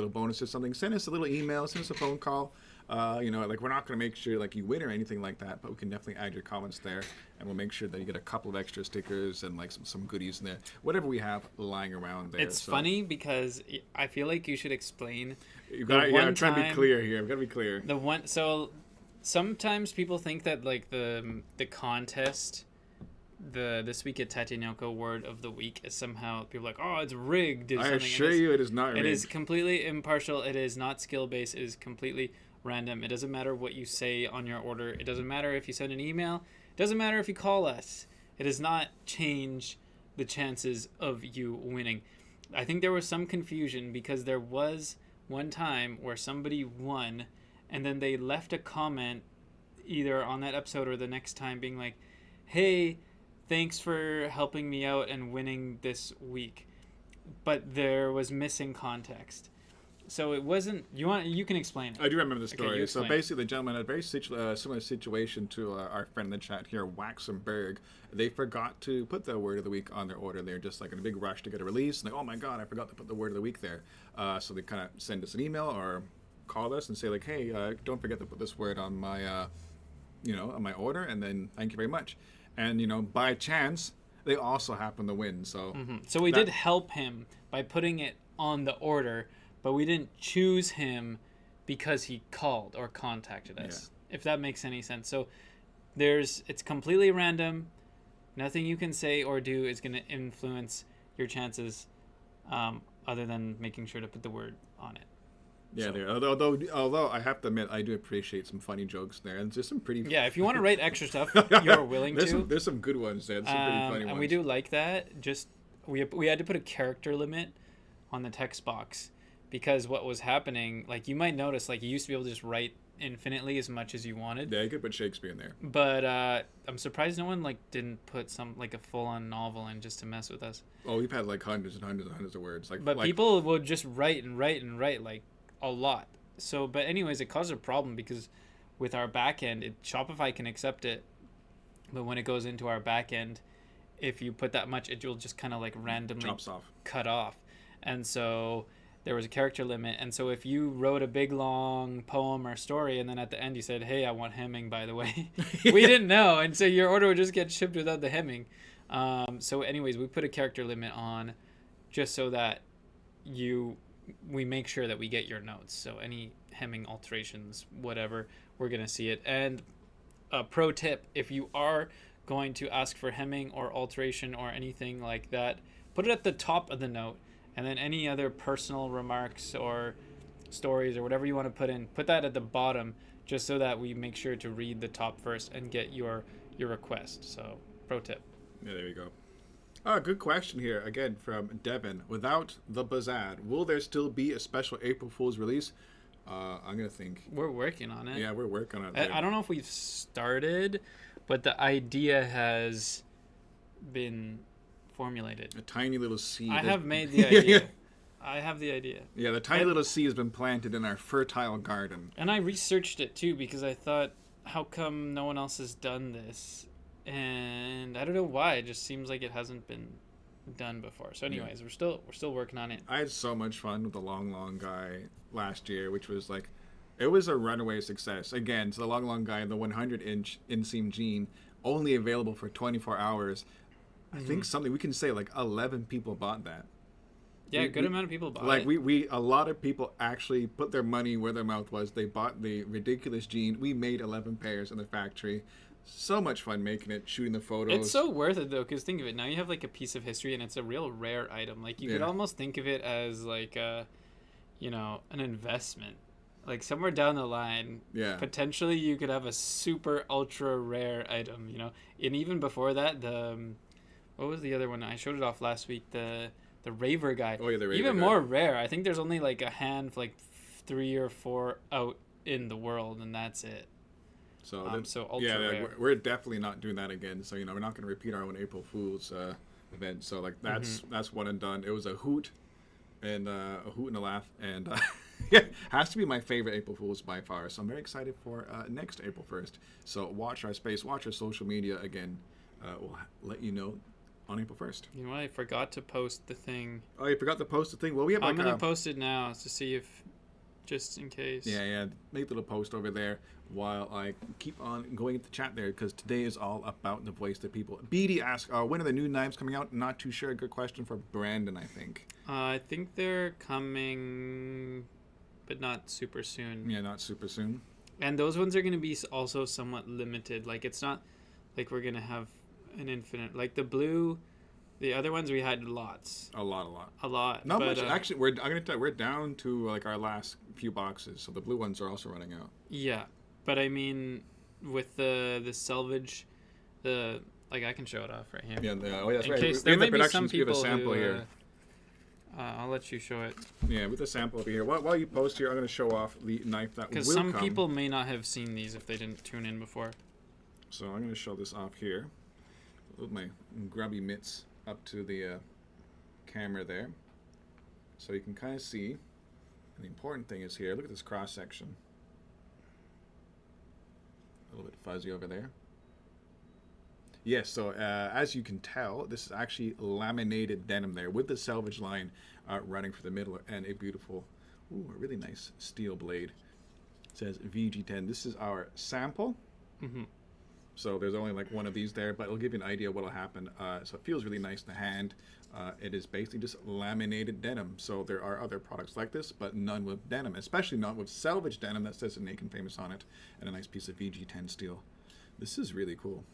bonus or something, send us a little email, send us a phone call. Like we're not going to make sure like you win or anything like that, but we can definitely add your comments there, and we'll make sure that you get a couple of extra stickers and like some goodies in there, whatever we have lying around there. It's funny because I feel like you should explain. I'm trying to be clear here. I've got to be clear. So sometimes people think that like the contest, the This Week at Tatinoko word of the week is somehow people are like, oh, it's rigged. I assure you, it is not rigged. It is completely impartial. It is not skill based. It is completely random. It doesn't matter what you say on your order. It doesn't matter if you send an email. It doesn't matter if you call us. It does not change the chances of you winning. I think there was some confusion because there was one time where somebody won and then they left a comment either on that episode or the next time being like, hey, thanks for helping me out and winning this week. But there was missing context. So it wasn't. You can explain it. I do remember the story. Okay, so basically, the gentleman had a very similar situation to our friend in the chat here, Waxenberg. They forgot to put the word of the week on their order. They're just like in a big rush to get a release. And like, oh my god, I forgot to put the word of the week there. So they kind of send us an email or call us and say like, hey, don't forget to put this word on my, on my order. And then thank you very much. And by chance, they also happen to win. So so we did help him by putting it on the order. But we didn't choose him because he called or contacted us, if that makes any sense. So it's completely random. Nothing you can say or do is going to influence your chances other than making sure to put the word on it. Yeah, so. there. Although I have to admit, I do appreciate some funny jokes there. And there's some pretty... Yeah, if you want to write extra stuff, you're willing to. There's some good ones there. Some pretty funny ones. And we do like that. Just we had to put a character limit on the text box. Because what was happening, like you might notice, like you used to be able to just write infinitely as much as you wanted. Yeah, you could put Shakespeare in there. But I'm surprised no one like didn't put some like a full-on novel in just to mess with us. Oh, we've had like hundreds and hundreds and hundreds of words. But people would just write and write and write like a lot. So, but anyways, it caused a problem because with our back end, Shopify can accept it, but when it goes into our back end, if you put that much, it will just kind of like randomly chops off, cut off, and so. There was a character limit, and so if you wrote a big long poem or story and then at the end you said, hey, I want hemming, by the way, we didn't know, and so your order would just get shipped without the hemming. So anyways, we put a character limit on just so that we make sure that we get your notes. So any hemming alterations, whatever, we're going to see it. And a pro tip, if you are going to ask for hemming or alteration or anything like that, put it at the top of the note. And then any other personal remarks or stories or whatever you want to put that at the bottom, just so that we make sure to read the top first and get your request. So, pro tip. Yeah, there you go. Oh, good question here again from Devin. Without the Bazad, will there still be a special April Fool's release? I'm gonna think. We're working on it. Yeah, we're working on it. I don't know if we've started, but the idea has been formulated. A tiny little seed. I have made the idea. I have the idea. Yeah, the tiny little seed has been planted in our fertile garden. And I researched it too because I thought, how come no one else has done this? And I don't know why. It just seems like it hasn't been done before. So anyways, we're still working on it. I had so much fun with the Long Guy last year, which was like, it was a runaway success. Again, so the Long Guy, the 100-inch inseam jean, only available for 24 hours. I think something we can say like 11 people bought that. Yeah, a good amount of people bought it. Like we a lot of people actually put their money where their mouth was. They bought the ridiculous jean. We made 11 pairs in the factory. So much fun making it, shooting the photos. It's so worth it though, because think of it. Now you have like a piece of history, and it's a real rare item. Like you could almost think of it as like an investment. Like somewhere down the line, potentially you could have a super ultra rare item. And even before that, what was the other one? I showed it off last week. The Raver guy. Oh yeah, the Raver Even guy. more rare. I think there's only like a hand, like 3 or 4 out in the world, and that's it. So so ultra yeah, rare. we're definitely not doing that again. So we're not going to repeat our own April Fool's event. So like that's one and done. It was a hoot and a laugh, and yeah, has to be my favorite April Fool's by far. So I'm very excited for next April 1st. So watch our space, watch our social media again. We'll let you know on April 1st. You know what? I forgot to post the thing. Oh, you forgot to post the thing. Well, we have. I'm gonna post it now to see if, just in case. Yeah. Make a little post over there while I keep on going into chat there, because today is all about the voice of people. BD asks, when are the new knives coming out? Not too sure. Good question for Brandon, I think. I think they're coming, but not super soon. Yeah, not super soon. And those ones are going to be also somewhat limited. Like, it's not like we're going to have an infinite. Like, the blue, the other ones we had lots. A lot. But, Not much. Actually, I'm going to tell you, we're down to like our last few boxes. So the blue ones are also running out. Yeah. But I mean, with the selvage, like, I can show it off right here. Yeah, that's in right. Case, We there have might the be some production, so we have a people sample who, here. I'll let you show it. Yeah, with the sample over here. While you post here, I'm going to show off the knife that will come. Because some people may not have seen these if they didn't tune in before. So I'm going to show this off here with my grubby mitts up to the camera there. So you can kind of see. And the important thing is here, look at this cross section. A little bit fuzzy over there. Yes, so as you can tell, this is actually laminated denim there with the selvage line running for the middle and a beautiful, a really nice steel blade. It says VG10. This is our sample. Mm-hmm. So there's only like one of these there, but it'll give you an idea what will happen. So it feels really nice in the hand. It is basically just laminated denim. So there are other products like this, but none with denim, especially not with selvage denim that says Naked Famous on it, and a nice piece of VG10 steel. This is really cool.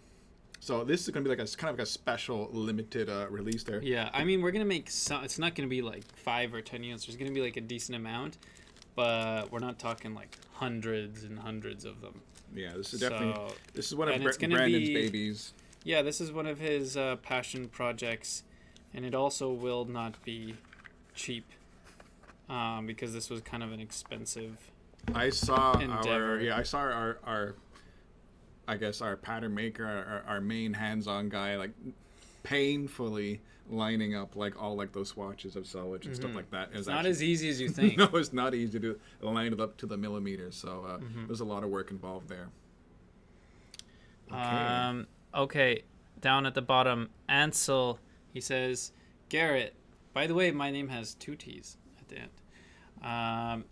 So this is going to be like a kind of like a special limited release there. Yeah, I mean, we're going to make some, it's not going to be like 5 or 10 units. There's going to be like a decent amount, but we're not talking like hundreds and hundreds of them. Yeah, this is definitely, this is one of Brandon's babies. Yeah, this is one of his passion projects, and it also will not be cheap because this was kind of an expensive I saw endeavor. our I guess our pattern maker, our main hands-on guy, like painfully lining up like all like those swatches of selvage and stuff like that. It's not as easy as you think. No, it's not easy to line it up to the millimeters. So there's a lot of work involved there. Okay. Okay, down at the bottom, Ansel, he says, Garrett, by the way, my name has 2 T's at the end.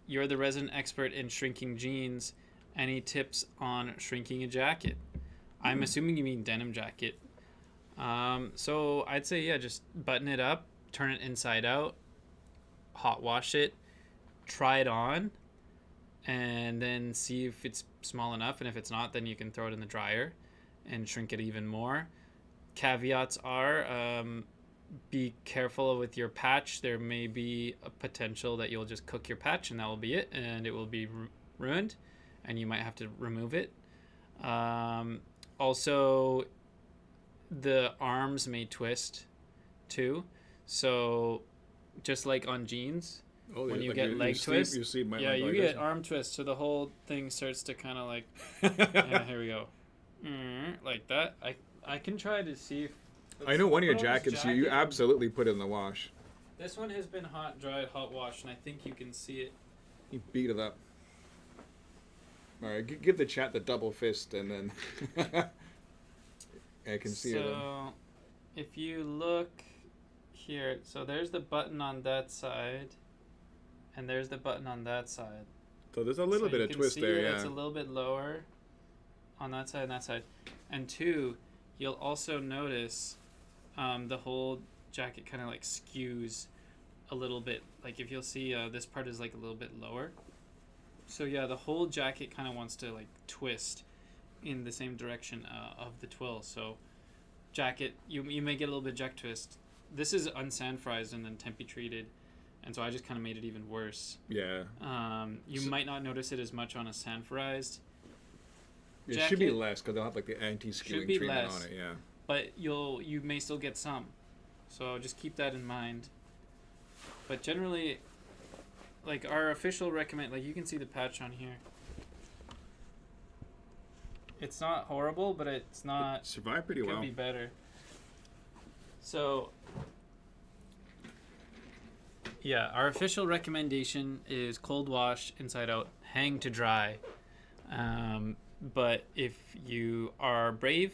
You're the resident expert in shrinking jeans. Any tips on shrinking a jacket? I'm assuming you mean denim jacket. So I'd say, yeah, just button it up, turn it inside out, hot wash it, try it on, and then see if it's small enough. And if it's not, then you can throw it in the dryer and shrink it even more. Caveats are, be careful with your patch. There may be a potential that you'll just cook your patch and that will be it, and it will be ruined, and you might have to remove it. Also, the arms may twist too. So just like on jeans, when you get leg twist, you get arm twist. So the whole thing starts to kind of like, yeah, here we go. Like that. I can try to see if... I know one of your jackets, you absolutely put it in the wash. This one has been hot, dried, hot washed, and I think you can see it. You beat it up. All right, give the chat the double fist, and then I can see it. So, if you look here, so there's the button on that side, and there's the button on that side. So there's a little bit of twist there, yeah. It's a little bit lower on that side and that side. And 2, you'll also notice the whole jacket kind of like skews a little bit. Like if you'll see this part is like a little bit lower. So yeah, the whole jacket kind of wants to like twist in the same direction of the twill. So jacket, you may get a little bit jack twist. This is unsandfrized and then tempe treated, and so I just kind of made it even worse. Yeah. You might not notice it as much on a sandfrized It jacket. should be less because they'll have like the anti-skewing treatment on it. Yeah. But you may still get some, so just keep that in mind. But generally, like our official recommend, like you can see the patch on here. It's not horrible, but it's not. It survived pretty Could well. be better. So, yeah, our official recommendation is cold wash inside out, hang to dry. But if you are brave,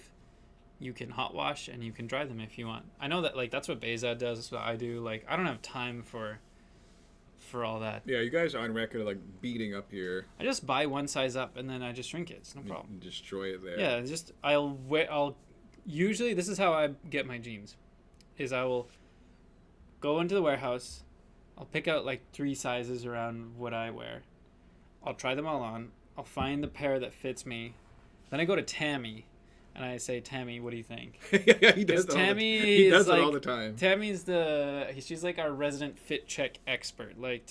you can hot wash and you can dry them if you want. I know that like that's what Bezad does. That's what I do. Like I don't have time for all that. Yeah, you guys are on record of like beating up your. I just buy one size up and then I just shrink it. It's no problem. Destroy it there. Yeah, just I'll usually this is how I get my jeans. Is I will go into the warehouse. I'll pick out like 3 sizes around what I wear. I'll try them all on. I'll find the pair that fits me. Then I go to Tammy, and I say, Tammy, what do you think? Yeah, he does. He does it all the time. Tammy's she's like our resident fit check expert. Like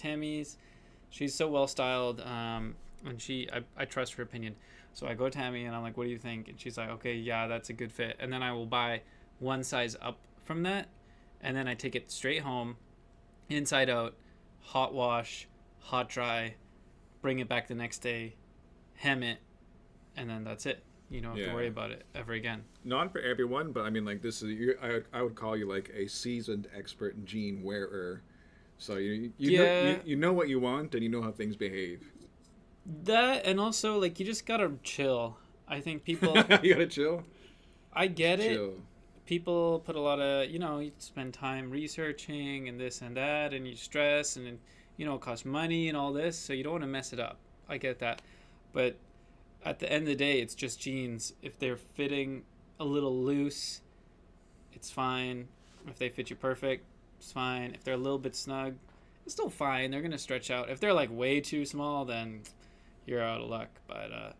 she's so well styled, and I trust her opinion. So I go to Tammy and I'm like, what do you think? And she's like, okay, yeah, that's a good fit. And then I will buy one size up from that, and then I take it straight home, inside out, hot wash, hot dry, bring it back the next day, hem it, and then that's it. You don't have to worry about it ever again. Not for everyone, but I mean, like this is I would call you like a seasoned expert jean wearer. So you know what you want and you know how things behave. That and also like you just gotta chill. I think people you gotta chill. I get it. People put a lot of you spend time researching and this and that, and you stress and it costs money and all this, so you don't want to mess it up. I get that, but at the end of the day, it's just jeans. If they're fitting a little loose, it's fine. If they fit you perfect, it's fine. If they're a little bit snug, it's still fine. They're gonna stretch out. If they're like way too small, then you're out of luck. But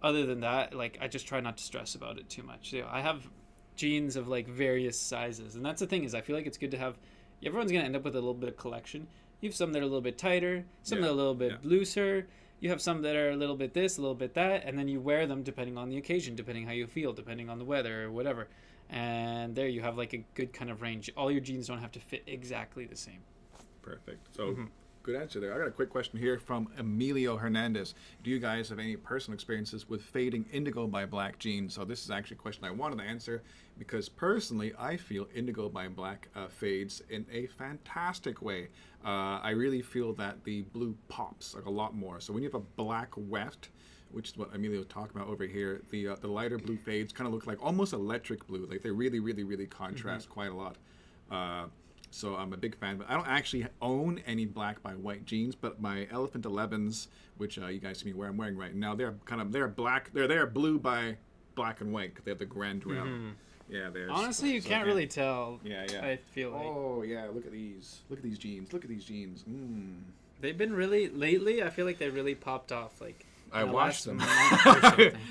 other than that, like I just try not to stress about it too much. I have jeans of like various sizes, and that's the thing is I feel like it's good to have. Everyone's gonna end up with a little bit of collection. You have some that are a little bit tighter, some that are a little bit looser. You have some that are a little bit this, a little bit that, and then you wear them depending on the occasion, depending how you feel, depending on the weather or whatever. And there you have like a good kind of range. All your jeans don't have to fit exactly the same. Perfect. So good answer there. I got a quick question here from Emilio Hernandez. Do you guys have any personal experiences with fading indigo by black jeans? So this is actually a question I wanted to answer because personally I feel indigo by black fades in a fantastic way. I really feel that the blue pops like a lot more. So when you have a black weft, which is what Emilio's talking about over here, the lighter blue fades kind of look like almost electric blue. Like they really, really, really contrast quite a lot. So I'm a big fan, but I don't actually own any black by white jeans, but my Elephant 11s, which you guys see me I'm wearing right now, they're black. They're blue by black and white. They have the Grand Rail. Yeah, they're honestly you can't really tell. Yeah. I feel like. Oh yeah, look at these. Look at these jeans. Look at these jeans. They've been really lately. I feel like they really popped off. Like I washed them.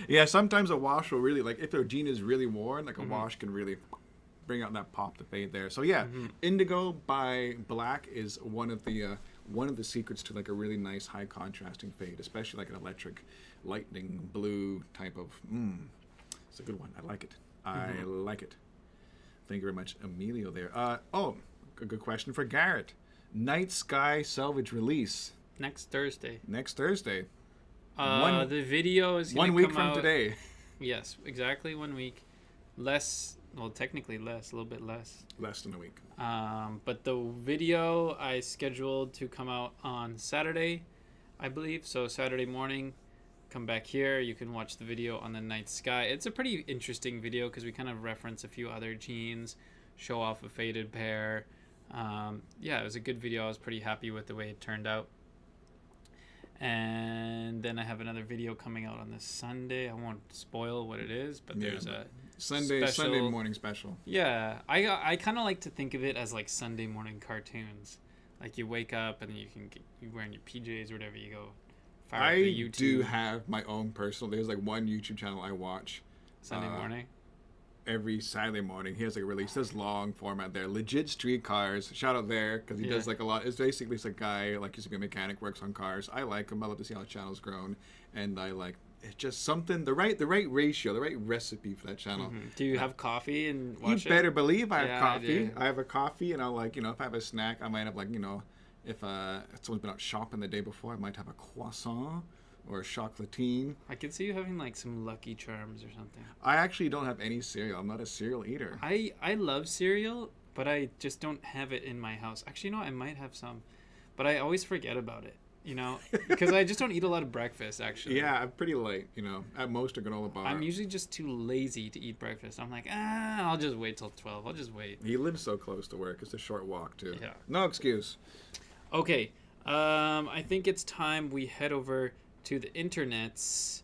Yeah, sometimes a wash will really like if a jean is really worn, like a wash can really bring out that pop, the fade there. So yeah, indigo by black is one of the secrets to like a really nice high contrasting fade, especially like an electric lightning blue type of. It's a good one. I like it. I like it. Thank you very much, Emilio. There. A good question for Garrett. Night Sky salvage release next Thursday. The video is gonna 1 week come from out, today. Yes, exactly 1 week. Technically less, a little bit less. Less than a week. But the video I scheduled to come out on Saturday, I believe. So Saturday morning, come back here. You can watch the video on the night sky. It's a pretty interesting video because we kind of reference a few other jeans, show off a faded pair. It was a good video. I was pretty happy with the way it turned out. And then I have another video coming out on this Sunday. I won't spoil what it is, but there's a Sunday morning special. Yeah, I kind of like to think of it as like Sunday morning cartoons. Like you wake up and then you're wearing your PJs or whatever, you go fire up the YouTube. Do have my own personal. There's like one YouTube channel I watch Sunday morning. Every Saturday morning. He has like a release this long format there. Legit Street Cars. Shout out there because he does like a lot. It's basically a guy like he's a mechanic, works on cars. I like him. I love to see how the channel's grown, and I like. It's just something the right ratio, the right recipe for that channel. Do you have coffee and watch You better believe I have coffee. I have a coffee, and I'll like if I have a snack, I might have like if someone's been out shopping the day before, I might have a croissant or chocolatine. I could see you having like some Lucky Charms or something. I actually don't have any cereal. I'm not a cereal eater. I love cereal, but I just don't have it in my house. Actually, no, I might have some, but I always forget about it. You know, because I just don't eat a lot of breakfast. Actually. Yeah, I'm pretty late. You know, at most a granola bar. I'm usually just too lazy to eat breakfast. I'm like, I'll just wait till 12. I'll just wait. He lives so close to work. It's a short walk too. Yeah. No excuse. Okay. I think it's time we head over to the internets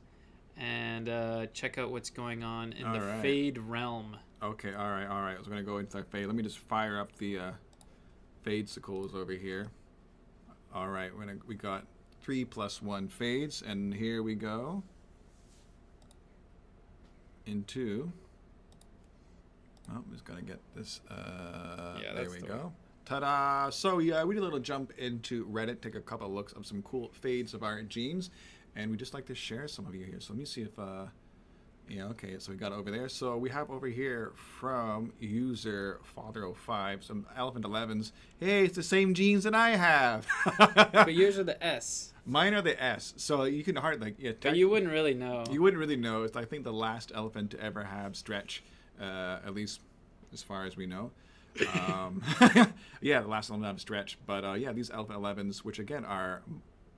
and check out what's going on in the fade realm. Okay. All right. So we're gonna go into our fade. Let me just fire up the fadesicles over here. All right, we got 3 + 1 fades, and here we go into. Oh, I'm just gonna get this. There we go. Ta-da! So yeah, we did a little jump into Reddit, take a couple of looks of some cool fades of our jeans, and we just like to share some of you here. So let me see if. Yeah, okay, so we got over there. So we have over here from user Father05 some Elephant 11s. Hey, it's the same jeans that I have. But yours are the S. Mine are the S. So you can But you wouldn't really know. You wouldn't really know. It's, I think, the last elephant to ever have stretch, at least as far as we know. Yeah, the last elephant to have stretch. But yeah, these Elephant 11s, which again are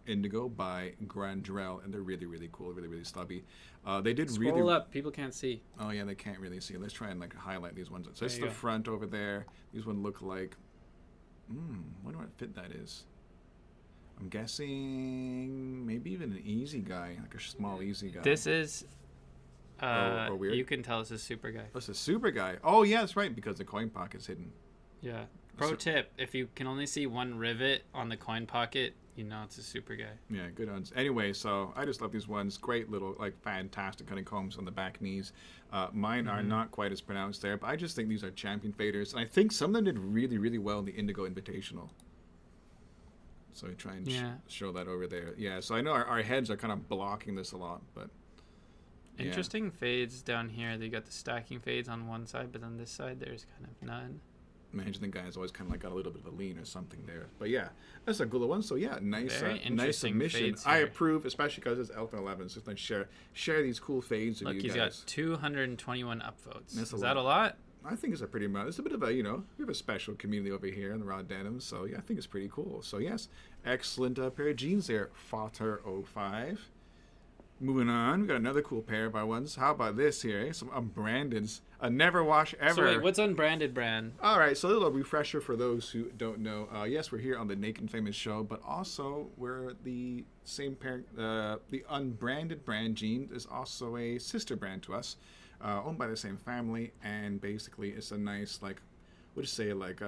Indigo by Grandrel, and they're really, really cool, really, really stubby. They did Scroll up. People can't see. Oh yeah, they can't really see. Let's try and like highlight these ones. So it's the go. front over there. These one look like. Wonder what fit that is. I'm guessing maybe even an easy guy, like a small easy guy. This is. Or weird. You can tell it's a super guy. Oh, it's a super guy. Oh yeah, that's right, because the coin pocket's hidden. Yeah. Pro tip: if you can only see one rivet on the coin pocket, you know it's a super guy. Yeah, good ones. Anyway, so I just love these ones. Great little, like, fantastic honeycombs on the back knees. Mine are not quite as pronounced there, but I just think these are champion faders. And I think some of them did really, really well in the Indigo Invitational. So I try and show that over there. Yeah, so I know our heads are kind of blocking this a lot, but... Yeah. Interesting fades down here. They got the stacking fades on one side, but on this side there's kind of none. Imagine the guy's always kind of like got a little bit of a lean or something there. But yeah, that's a good one. So yeah, nice submission. I approve, especially because it's Elephant 11. So let's share these cool fades with you guys. Look, he's got 221 upvotes. That's Is that a lot? I think it's a pretty much. It's a bit of a, we have a special community over here in the raw denim. So yeah, I think it's pretty cool. So yes, excellent pair of jeans there, Father05. Moving on, we got another cool pair of our ones. How about this here? Some unbrandeds. A never wash ever. So wait, what's unbranded brand? All right, so a little refresher for those who don't know. Yes, we're here on the Naked Famous show, but also we're the same pair. The unbranded brand jean is also a sister brand to us, owned by the same family, and basically it's a nice, like, what do you say, like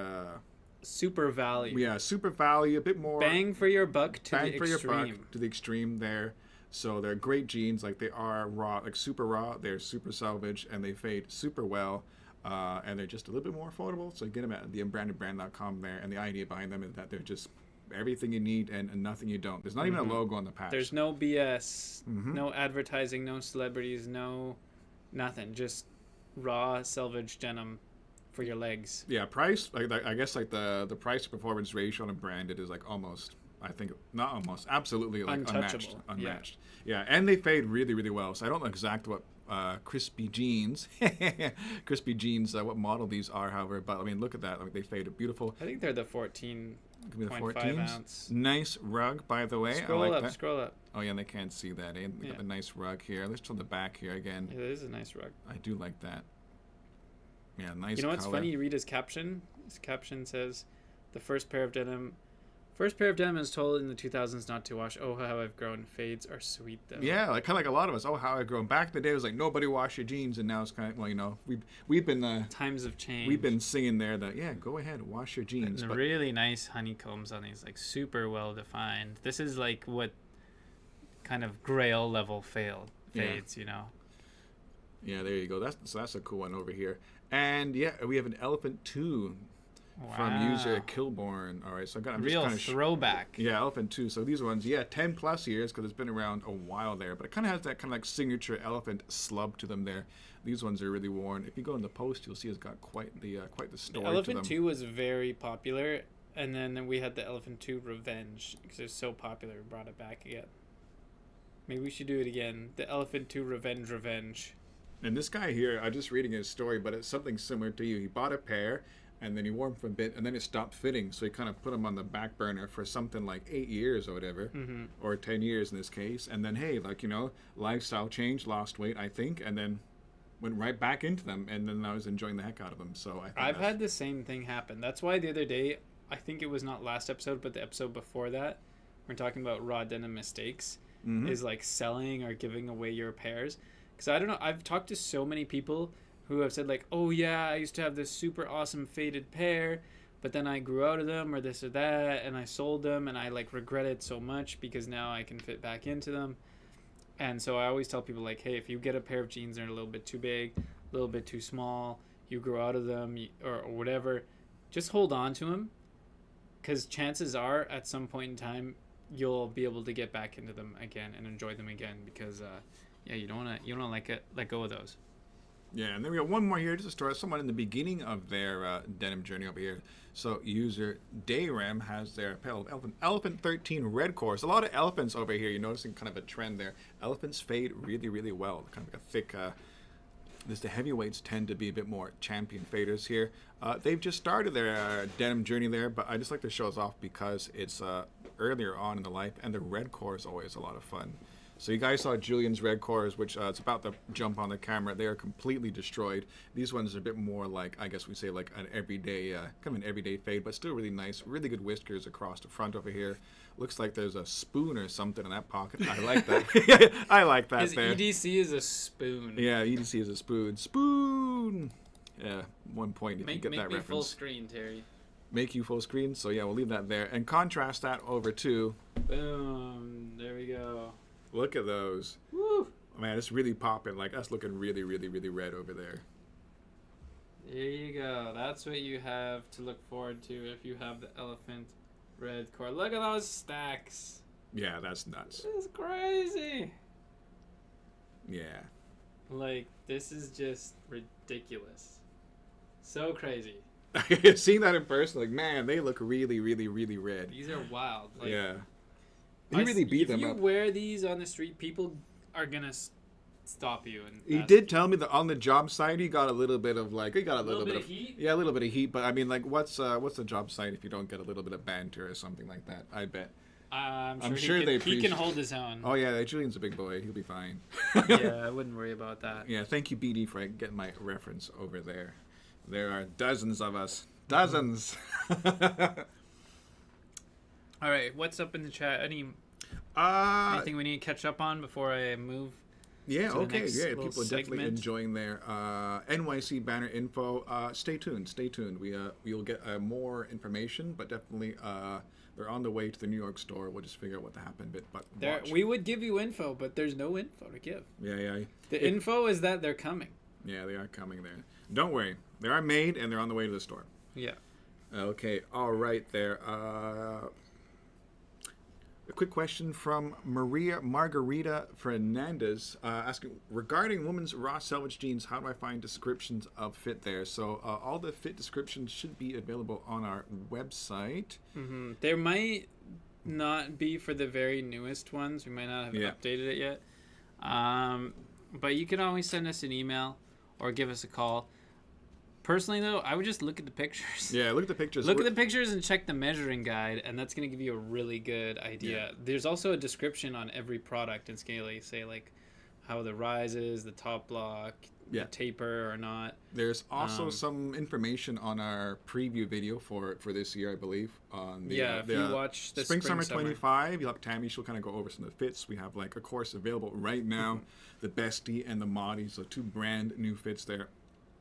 super value. Yeah, super value, a bit more bang for your buck to bang the for extreme. your buck to the extreme there. So they're great jeans, like they are raw, like super raw. They're super salvage, and they fade super well, and they're just a little bit more affordable. So you get them at the unbrandedbrand.com there, and the idea behind them is that they're just everything you need and nothing you don't. There's not even a logo on the patch. There's no BS, no advertising, no celebrities, no nothing. Just raw salvage denim for your legs. Yeah, price. I guess like the price to performance ratio on a branded is like almost. I think not almost, absolutely like unmatched. Yeah, and they fade really, really well. So I don't know exactly what crispy jeans, what model these are, however. But I mean, look at that. Like they fade beautiful. I think they're the 14.5 ounce. Nice rug, by the way. Scroll up. Oh yeah, they can't see that. Eh? They got a nice rug here. Let's show the back here again. Yeah, it is a nice rug. I do like that. Yeah, nice. You know what's color. funny? You read his caption. His caption says, "The first pair of denim." First pair of denim is told in the 2000s not to wash. Oh, how I've grown. Fades are sweet, though. Yeah, like kind of like a lot of us. Oh, how I've grown. Back in the day, it was like, nobody wash your jeans. And now it's kind of, well, we've been... times have changed. We've been singing there that, yeah, go ahead, wash your jeans. And really nice honeycombs on these, like super well defined. This is like what kind of grail level fades, Yeah, there you go. That's a cool one over here. And yeah, we have an Elephant 2. Wow. From user Kilborn. All right, so I'm real just throwback. Yeah, Elephant 2. So these ones, 10 plus years because it's been around a while there, but it kind of has that kind of like signature elephant slub to them there. These ones are really worn. If you go in the post, you'll see it's got quite the story. The Elephant to them. 2 was very popular, and then we had the Elephant 2 Revenge because it was so popular. We brought it back again. Maybe we should do it again. The Elephant 2 Revenge. And this guy here, I'm just reading his story, but it's something similar to you. He bought a pair, and then he wore them for a bit, and then it stopped fitting, so he kind of put them on the back burner for something like 8 years or whatever, or 10 years in this case. And then, hey, like, lifestyle change, lost weight, I think, and then went right back into them, and then I was enjoying the heck out of them. So I've had the same thing happen. That's why the other day, I think it was not last episode, but the episode before that, we're talking about raw denim mistakes, is like selling or giving away your pairs. Because I don't know, I've talked to so many people who have said like, oh yeah, I used to have this super awesome faded pair, but then I grew out of them or this or that, and I sold them, and I like regret it so much because now I can fit back into them. And so I always tell people like, hey, if you get a pair of jeans that are a little bit too big, a little bit too small, you grow out of them or whatever, just hold on to them, because chances are at some point in time you'll be able to get back into them again and enjoy them again, because you don't want to let go of those. Yeah, and then we got one more here, just a story. Someone in the beginning of their denim journey over here. So user Dayrem has their pair of Elephant 13 red cores. A lot of elephants over here. You're noticing kind of a trend there. Elephants fade really, really well. Kind of like a thick. The heavyweights tend to be a bit more champion faders here. They've just started their denim journey there, but I just like to show us off because it's earlier on in the life, and the red core is always a lot of fun. So you guys saw Julian's red cores, which it's about to jump on the camera. They are completely destroyed. These ones are a bit more like, I guess we say like an everyday, kind of an everyday fade, but still really nice. Really good whiskers across the front over here. Looks like there's a spoon or something in that pocket. I like that. I like that. His there. EDC is a spoon. Yeah, EDC is a spoon. Spoon. Yeah, 1 point if you get that reference. Make me full screen, Terry. Make you full screen. So yeah, we'll leave that there and contrast that over to. Boom. There we go. Look at those. Woo. Man, it's really popping. Like, that's looking really, really, really red over there. There you go. That's what you have to look forward to if you have the elephant red core. Look at those stacks. Yeah, that's nuts. This is crazy. Yeah. Like, this is just ridiculous. So crazy. Seeing that in person, like, man, they look really, really, really red. These are wild. Like, yeah. He really beat them up. If you wear these on the street, people are gonna stop you. And he did tell me that on the job site, he got a little bit of like, a little bit of heat. Yeah, a little bit of heat. But I mean, like, what's the job site if you don't get a little bit of banter or something like that? I bet. I'm sure he can hold his own. Oh yeah, Julian's a big boy. He'll be fine. Yeah, I wouldn't worry about that. Yeah, thank you, BD, for getting my reference over there. There are dozens of us. Dozens. All right, what's up in the chat? Anything we need to catch up on before I move? Yeah, to okay. Yeah, people are segment? definitely enjoying their NYC banner info. Stay tuned. We'll get more information, but definitely they're on the way to the New York store. We'll just figure out what happened. But we would give you info, but there's no info to give. Yeah. The info is that they're coming. Yeah, they are coming there. Don't worry. They are made, and they're on the way to the store. Yeah. Okay, all right there. A quick question from Maria Margarita Fernandez asking, regarding women's raw selvage jeans, how do I find descriptions of fit there? So all the fit descriptions should be available on our website. Mm-hmm. There might not be for the very newest ones. We might not have updated it yet. But you can always send us an email or give us a call. Personally, though, I would just look at the pictures. Yeah, look at the pictures. Look at the pictures and check the measuring guide, and that's going to give you a really good idea. Yeah. There's also a description on every product. It's going to say, like, how the rise is, the top block, the taper or not. There's also some information on our preview video for this year, I believe. On the, if you watch the Spring-Summer 25, you'll have Tammy. She'll kind of go over some of the fits. We have, like, a course available right now. The Bestie and the Modi, so 2 brand new fits there.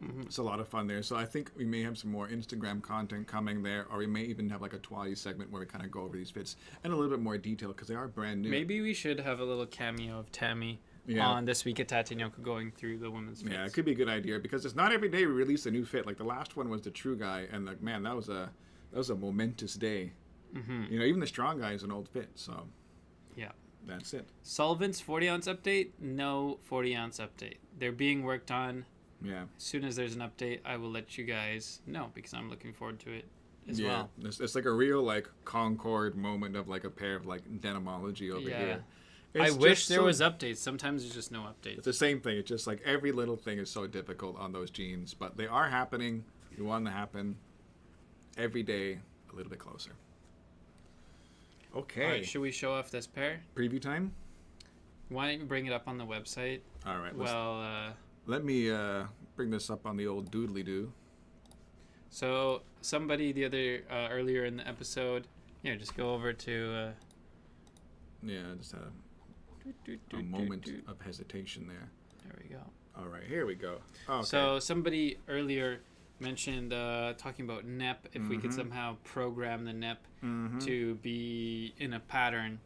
Mm-hmm. It's a lot of fun there. So I think we may have some more Instagram content coming there, or we may even have like a Twali segment where we kind of go over these fits in a little bit more detail because they are brand new. Maybe we should have a little cameo of Tammy on This Week at Tatinoka going through the women's fits. Yeah, it could be a good idea because it's not every day we release a new fit. Like the last one was the True Guy, and like man, that was a momentous day. Mm-hmm. You know, even the Strong Guy is an old fit. So yeah, that's it. Solvent's 40-ounce update. No 40-ounce update. They're being worked on. Yeah. As soon as there's an update, I will let you guys know because I'm looking forward to it as well. It's like a real like Concord moment of like a pair of like denimology over here. I It's wish just there so- was updates. Sometimes there's just no updates. It's the same thing. It's just like every little thing is so difficult on those jeans, but they are happening. We want them to happen every day, a little bit closer. Okay. All right, should we show off this pair? Preview time. Why don't you bring it up on the website? All right. Well, Let me bring this up on the old doodly doo. so somebody the other earlier in the episode, just go over to. Yeah, I just had a moment of hesitation there. There we go. All right, here we go. Okay. So somebody earlier mentioned talking about NEP, if we could somehow program the NEP to be in a pattern.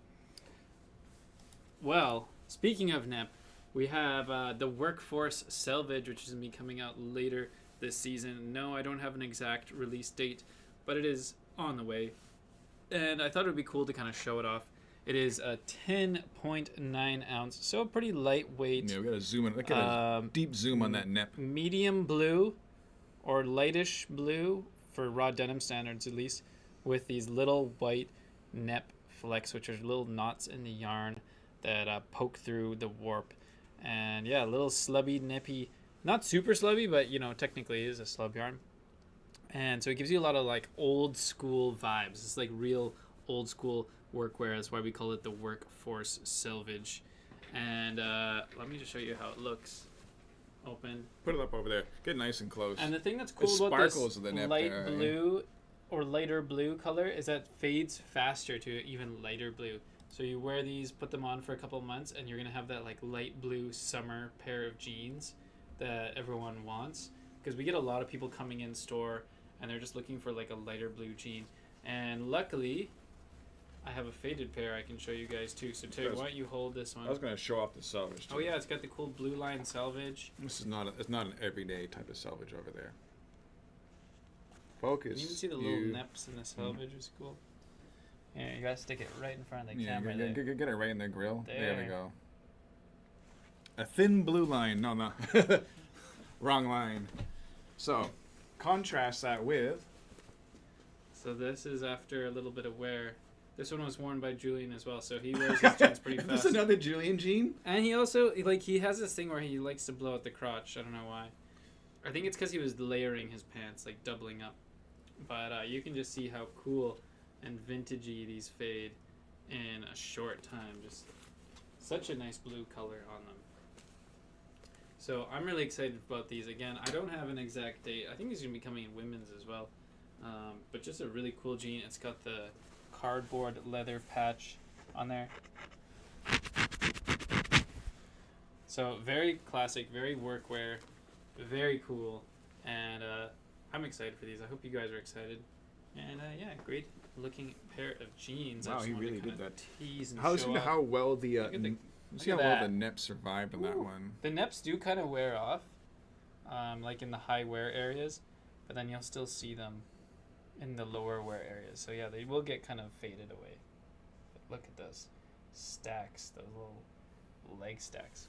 Well, speaking of NEP, we have the Workforce Selvage, which is going to be coming out later this season. No, I don't have an exact release date, but it is on the way. And I thought it would be cool to kind of show it off. It is a 10.9 ounce, so pretty lightweight. Yeah, we got to zoom in. Look at a deep zoom on that nip. Medium blue or lightish blue for raw denim standards at least, with these little white nep flecks, which are little knots in the yarn that poke through the warp. And yeah, a little slubby, nippy, not super slubby, but technically it is a slub yarn. And so it gives you a lot of like old school vibes. It's like real old school workwear. That's why we call it the Workforce Selvage. And let me just show you how it looks. Open. Put it up over there. Get nice and close. And the thing that's cool It about sparkles this of the nip light there, blue or lighter blue color is that it fades faster to even lighter blue. So you wear these, put them on for a couple of months, and you're going to have that like light blue summer pair of jeans that everyone wants. Because we get a lot of people coming in store and they're just looking for like a lighter blue jean. And luckily, I have a faded pair I can show you guys too. So Terry, why don't you hold this one? I was going to show off the selvage too. Oh yeah, it's got the cool blue line selvage. This is not it's not an everyday type of selvage over there. Focus. You can see the little neps in the selvage. Is cool. Yeah, you gotta stick it right in front of the camera there. Get it right in the grill. There we There. go. A thin blue line. No. Wrong line. So, contrast that with... So this is after a little bit of wear. This one was worn by Julian as well, so he wears his jeans pretty Is this fast. another Julian jean? And he also, he has this thing where he likes to blow out the crotch. I don't know why. I think it's because he was layering his pants, like doubling up. But you can just see how cool and vintagey these fade in a short time. Just such a nice blue color on them. So I'm really excited about these. Again, I don't have an exact date. I think these are going to be coming in women's as well. But just a really cool jean. It's got the cardboard leather patch on there. So very classic, very workwear, very cool. And I'm excited for these. I hope you guys are excited. And yeah, great looking pair of jeans. I Wow, just he wanted to really did kinda that. tease and How show off. well the Look at the- see look how at well that. the nip survived on that Ooh. one. The neps do kind of wear off, like in the high wear areas, but then you'll still see them in the lower wear areas. So yeah, they will get kind of faded away. But look at those stacks, those little leg stacks.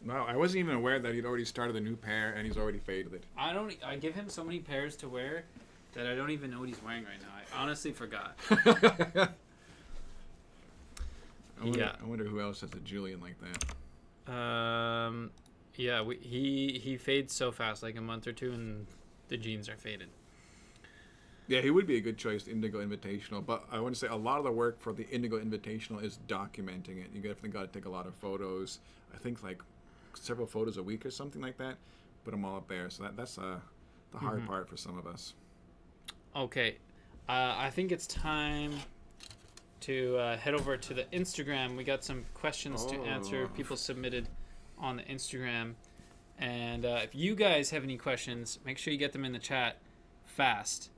Wow, I wasn't even aware that he'd already started a new pair and he's already faded it. I give him so many pairs to wear that I don't even know what he's wearing right now. I honestly forgot. I wonder who else has a Julian like that. Yeah, he fades so fast, like a month or two, and the jeans are faded. Yeah, he would be a good choice, Indigo Invitational. But I want to say a lot of the work for the Indigo Invitational is documenting it. You definitely got to take a lot of photos. I think like several photos a week or something like that. Put them all up there. So that's the hard part for some of us. Okay, I think it's time to head over to the Instagram. We got some questions to answer. People submitted on the Instagram. And if you guys have any questions, make sure you get them in the chat fast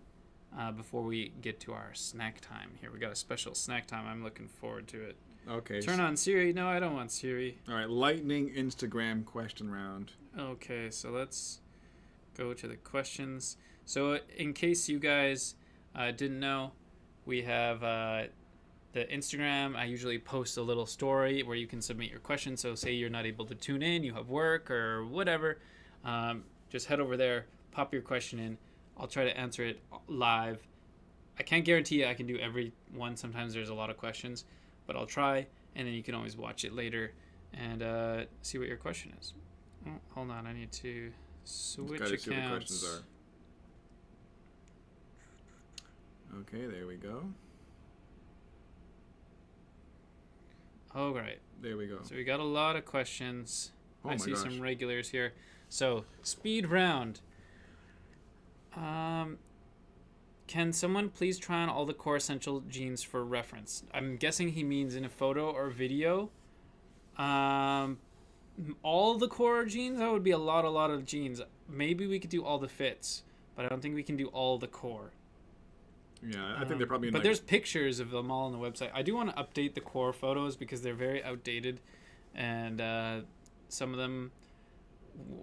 before we get to our snack time here. We got a special snack time. I'm looking forward to it. Okay. Turn on Siri. No, I don't want Siri. All right, lightning Instagram question round. Okay, so let's go to the questions. So in case you guys didn't know, we have the Instagram. I usually post a little story where you can submit your questions. So say you're not able to tune in, you have work or whatever, just head over there, pop your question in. I'll try to answer it live. I can't guarantee I can do every one. Sometimes there's a lot of questions, but I'll try. and then you can always watch it later and see what your question is. Oh, hold on, I need to switch Gotta accounts. see what the questions are. Okay, there we go. All right. There we go. So we got a lot of questions. Oh I my see gosh. some regulars here. So, speed round. Can someone please try on all the core essential jeans for reference? I'm guessing he means in a photo or video. All the core jeans? That would be a lot of jeans. Maybe we could do all the fits, but I don't think we can do all the core. Yeah, I think they're probably in But there's pictures of them all on the website. I do want to update the core photos because they're very outdated, and some of them,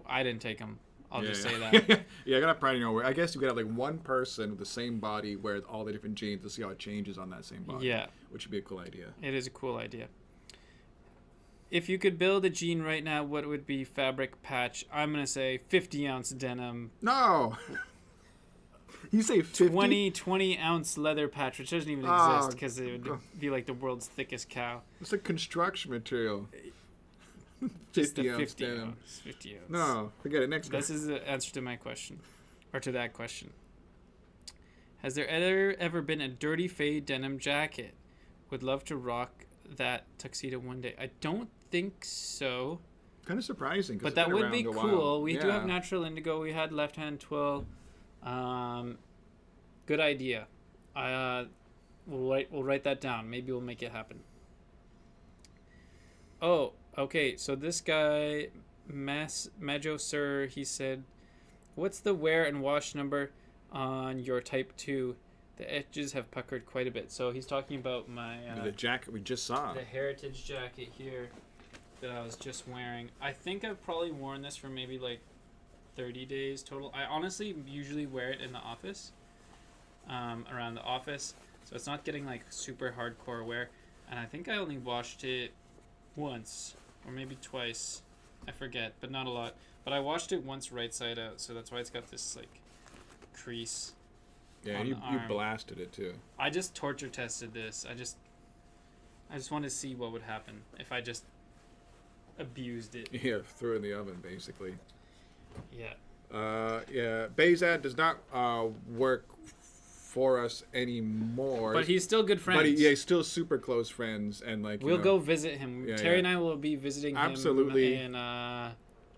I didn't take them. I'll just say that. Yeah, I gotta probably know where. I guess you could have like one person with the same body wear all the different jeans to see how it changes on that same body. Yeah. Which would be a cool idea. It is a cool idea. If you could build a jean right now, what would be fabric patch? I'm going to say 50-ounce denim. No! You say 50? 20-ounce leather patch, which doesn't even exist because it would be like the world's thickest cow. It's like construction material. Just 50 the ounce 50 denim. ounce. 50 ounce. No, forget it. Next This is the answer to my question, or to that question. Has there ever been a dirty fade denim jacket? Would love to rock that tuxedo one day. I don't think so. Kind of surprising. But that would be cool. We do have Yeah. natural indigo. We had left hand twill. Good idea. We'll write that down. Maybe we'll make it happen. Oh, okay. So this guy, Majo Sir, he said, "What's the wear and wash number on your Type 2? The edges have puckered quite a bit." So he's talking about my the jacket we just saw. the heritage jacket here that I was just wearing. I think I've probably worn this for maybe like 30 days total. I honestly usually wear it in the office, around the office, so it's not getting like super hardcore wear. And I think I only washed it once or maybe twice, I forget, but not a lot. But I washed it once right side out, so that's why it's got this like crease. Yeah, on you the arm. blasted it too. I just torture tested this. I just wanted to see what would happen if I just abused it. Yeah, threw it in the oven basically. Yeah. Yeah, Bezad does not work for us anymore. But he's still good friends. But he's still super close friends, and like We'll go visit him. Yeah, Terry yeah. and I will be visiting Absolutely. him in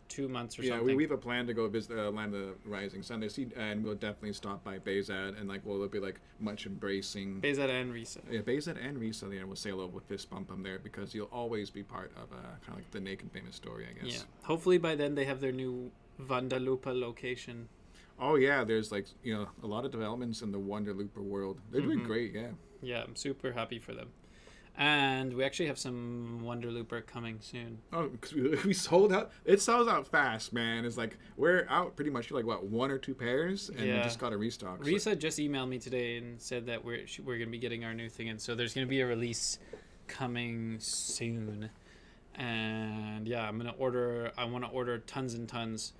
2 months or Yeah, something. we have a plan to go visit Land of the Rising Sun, and we'll definitely stop by Bezad, and like we'll be like much embracing. Bezad and Risa. Yeah, Bezad and Risa, yeah, we'll say hello with fist bump them there because you'll always be part of kind of like the Naked Famous story, I guess. Yeah. Hopefully by then they have their new Vandalupa location. Oh yeah, there's like a lot of developments in the Wonder Looper world. They're doing great, yeah. Yeah, I'm super happy for them. And we actually have some Wonder Looper coming soon. Oh, because we sold out. It sells out fast, man. It's like we're out pretty much for like what 1 or 2 pairs, and we just got a restock. So. Risa just emailed me today and said that we're gonna be getting our new thing in, so there's gonna be a release coming soon. And yeah, I want to order tons and tons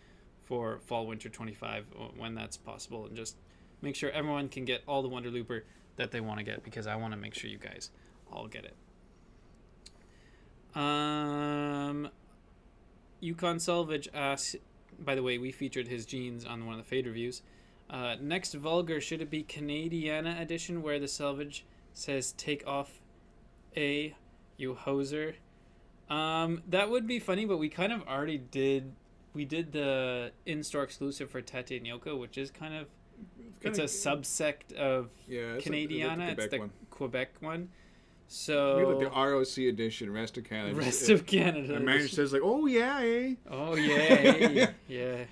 for fall winter 25 when that's possible, and just make sure everyone can get all the Wonder Looper that they want to get, because I want to make sure you guys all get it. Yukon Selvage asks, by the way, we featured his jeans on one of the Fade reviews. Next Vulgar, should it be Canadiana edition where the selvage says take off a you hoser? That would be funny, but we kind of already did. We did the in-store exclusive for Tate and Yoko, which is kind of it's a subsect of Canadiana. It's the one. Quebec one. We So have like the ROC edition, rest of Canada. rest of Canada. And man says like, oh yeah, eh? Oh yeah, yeah.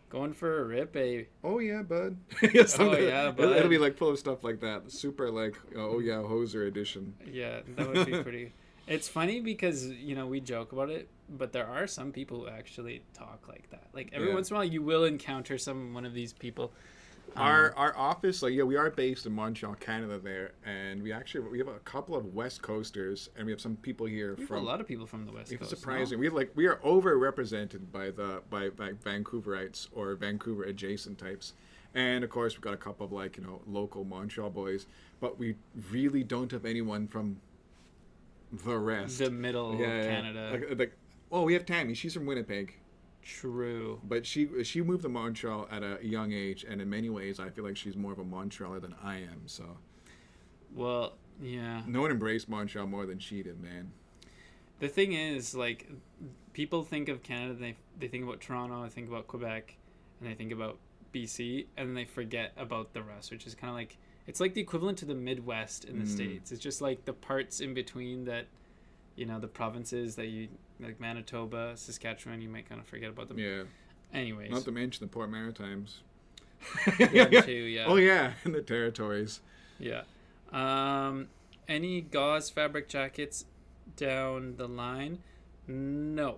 Going for a rip, eh? Oh yeah, bud. Oh, yeah, bud. It'll be like full of stuff like that. Super like, oh yeah, hoser edition. Yeah, that would be pretty. It's funny because we joke about it, but there are some people who actually talk like that. Like every Yeah. once in a while, you will encounter one of these people. Our office, like we are based in Montreal, Canada, there, and we have a couple of West Coasters, and we have some people here We have from. a lot of people from the West It's Coast. surprising. We are overrepresented by Vancouverites or Vancouver adjacent types, and of course we've got a couple of local Montreal boys, but we really don't have anyone from the rest. the middle of Canada. Oh, we have Tammy. She's from Winnipeg. True. But she moved to Montreal at a young age, and in many ways, I feel like she's more of a Montrealer than I am. So, well, yeah. No one embraced Montreal more than she did, man. The thing is, like, people think of Canada, they think about Toronto, they think about Quebec, and they think about BC, and then they forget about the rest, which is kind of like, it's like the equivalent to the Midwest in the States. It's just like the parts in between that, you know, the provinces that you, like Manitoba, Saskatchewan, you might kind of forget about them. Yeah. Anyways. Not to mention the Port Maritimes. Too, yeah. Oh, yeah, and the territories. Yeah. Any gauze fabric jackets down the line? No.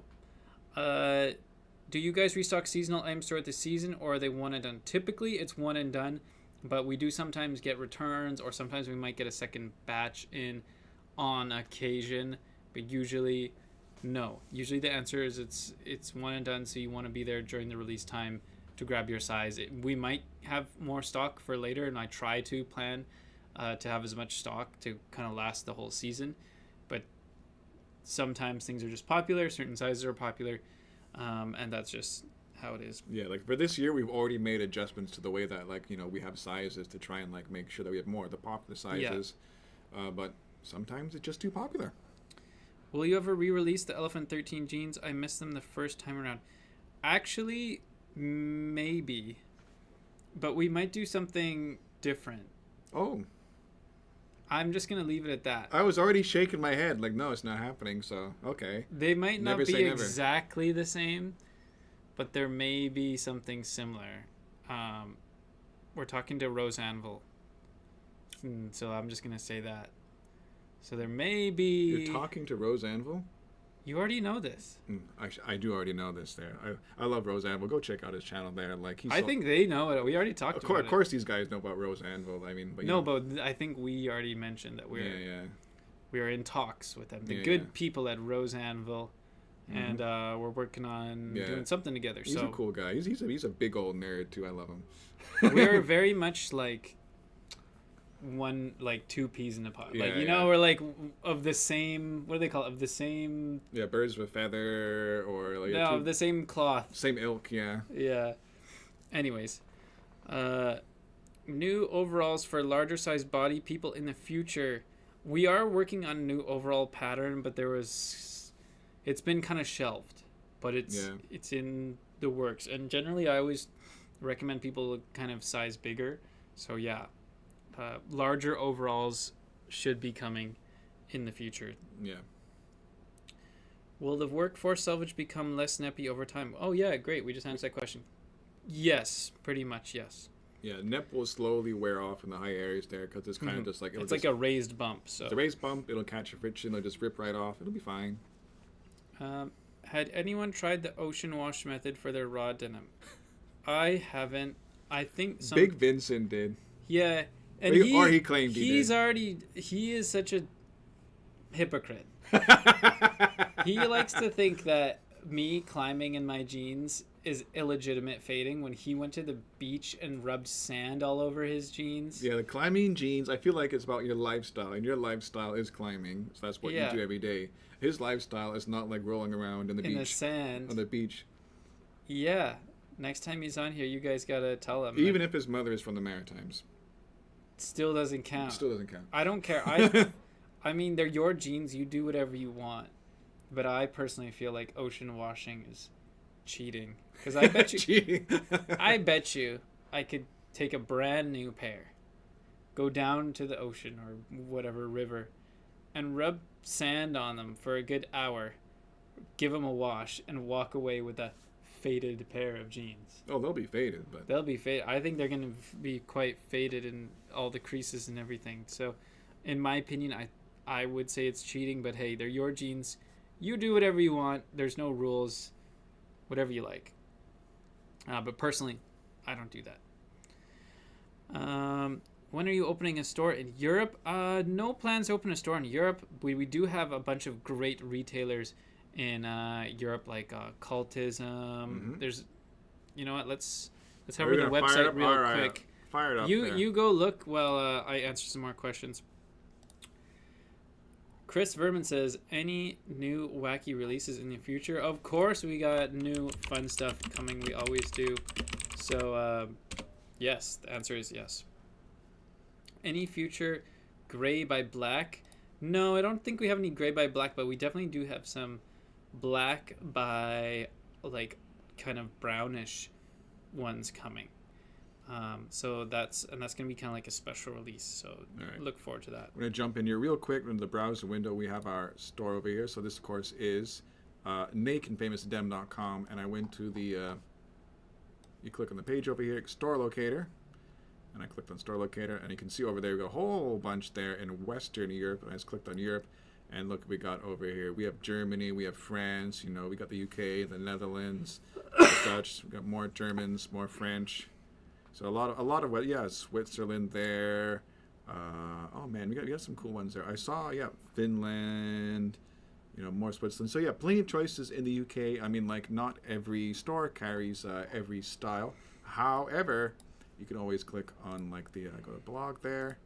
Do you guys restock seasonal items throughout the season, or are they one and done? Typically, it's one and done, but we do sometimes get returns, or sometimes we might get a second batch in on occasion, but usually no. Usually the answer is it's one and done, so you want to be there during the release time to grab your size. We might have more stock for later, and I try to plan to have as much stock to kind of last the whole season, but sometimes things are just popular, certain sizes are popular, and that's just how it is. Yeah, like for this year, we've already made adjustments to the way that, like, you know, we have sizes to try and like make sure that we have more of the popular sizes, but sometimes it's just too popular. Will you ever re-release the Elephant 13 jeans? I missed them the first time around. Actually, maybe, but we might do something different. Oh. I'm just going to leave it at that. I was already shaking my head like, no, it's not happening, so okay. They might not Never be say never. exactly the same, but there may be something similar. We're talking to Rose Anvil, so I'm just going to say that. So there may be... You're talking to Rose Anvil? You already know this. I do already know this there. I love Rose Anvil. Go check out his channel there. Like I think they know it. We already talked about it. Of course these guys know about Rose Anvil. I mean, but no, but I think we already mentioned that we are in talks with them. The good people at Rose Anvil, and we're working on doing something together. He's a cool guy. He's a big old nerd too. I love him. We're very much like two peas in a pod. We're like of the same, what do they call it? Of the same... Yeah, birds with a feather, or like... No, of the same cloth. Same ilk, yeah. Yeah. Anyways. New overalls for larger size body people in the future. We are working on a new overall pattern, but it's been kind of shelved. But it's in the works. And generally, I always recommend people kind of size bigger. So yeah. Larger overalls should be coming in the future. Yeah. Will the workforce selvage become less snappy over time? Oh, yeah, great. We just answered that question. Yes, pretty much, yes. Yeah, nep will slowly wear off in the high areas there because it's kind of just like... It's like a raised bump. So it's a raised bump. It'll catch a friction. It'll just rip right off. It'll be fine. Had anyone tried the ocean wash method for their raw denim? I haven't. I think Big Vincent did. Yeah. And he claimed he did. He is such a hypocrite. He likes to think that me climbing in my jeans is illegitimate fading when he went to the beach and rubbed sand all over his jeans. Yeah, the climbing jeans, I feel like it's about your lifestyle, and your lifestyle is climbing, so that's what you do every day. His lifestyle is not like rolling around in the beach. In the sand. On the beach. Yeah. Next time he's on here, you guys gotta tell him. Even if his mother is from the Maritimes. Still doesn't count. Still doesn't count. I don't care. I mean, they're your jeans. You do whatever you want. But I personally feel like ocean washing is cheating. Because I bet you... Cheating. I bet you I could take a brand new pair, go down to the ocean or whatever river, and rub sand on them for a good hour, give them a wash, and walk away with a faded pair of jeans. Oh, they'll be faded, but... They'll be faded. I think they're going to be quite faded in all the creases and everything. So, in my opinion, I would say it's cheating, but hey, they're your jeans. You do whatever you want. There's no rules. Whatever you like. But personally, I don't do that. When are you opening a store in Europe? No plans to open a store in Europe. We do have a bunch of great retailers in Europe, like Cultism. There's, you know what? Let's have the website real quick. Fire it up. You go look while I answer some more questions. Chris Verman says, any new wacky releases in the future? Of course, we got new fun stuff coming. We always do. So, yes, the answer is yes. Any future Gray by Black? No, I don't think we have any Gray by Black, but we definitely do have some Black by, like, kind of brownish ones coming. So that's going to be kind of like a special release. So look forward to that. We're going to jump in here real quick. In the browser window, we have our store over here. So this, of course, is nakedfamousdenim.com. And I went to the, you click on the page over here, store locator. And I clicked on store locator. And you can see over there, we got a whole bunch there in Western Europe. And I just clicked on Europe. And look, we got over here. We have Germany. We have France. You know, we got the UK, the Netherlands, the Dutch. We got more Germans, more French. So a lot of yeah, Switzerland there. Oh man, we got some cool ones there. I saw Finland, you know, more Switzerland. So yeah, plenty of choices in the UK. I mean, like not every store carries every style. However, you can always click on like the go to blog there,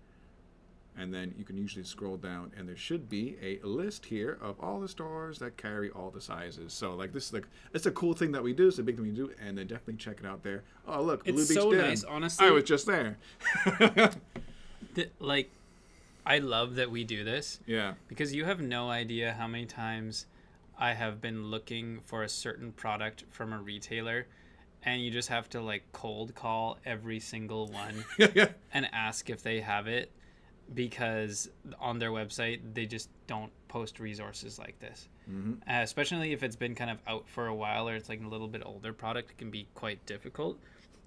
and then you can usually scroll down, and there should be a list here of all the stores that carry all the sizes. So like this is like it's a cool thing that we do. It's a big thing we do, and then definitely check it out there. Oh look, Blue it's Beach so Denim. nice, honestly. I was just there. Like, I love that we do this. Yeah. Because you have no idea how many times I have been looking for a certain product from a retailer, and you just have to like cold call every single one and ask if they have it, because on their website they just don't post resources like this. Especially if it's been kind of out for a while, or it's like a little bit older product, it can be quite difficult.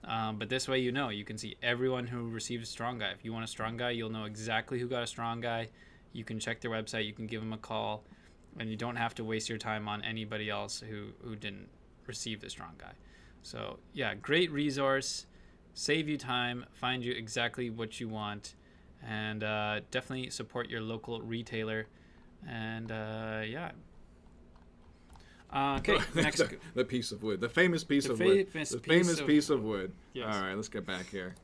But this way, you know, you can see everyone who received a Strong Guy. If you want a Strong Guy, you'll know exactly who got a Strong Guy. You can check their website, you can give them a call, and you don't have to waste your time on anybody else who didn't receive the Strong Guy. So yeah, great resource, save you time, find you exactly what you want, and definitely support your local retailer. And yeah. Okay, next. The piece of wood. The famous piece of wood. The famous piece of wood. Yes. All right, let's get back here.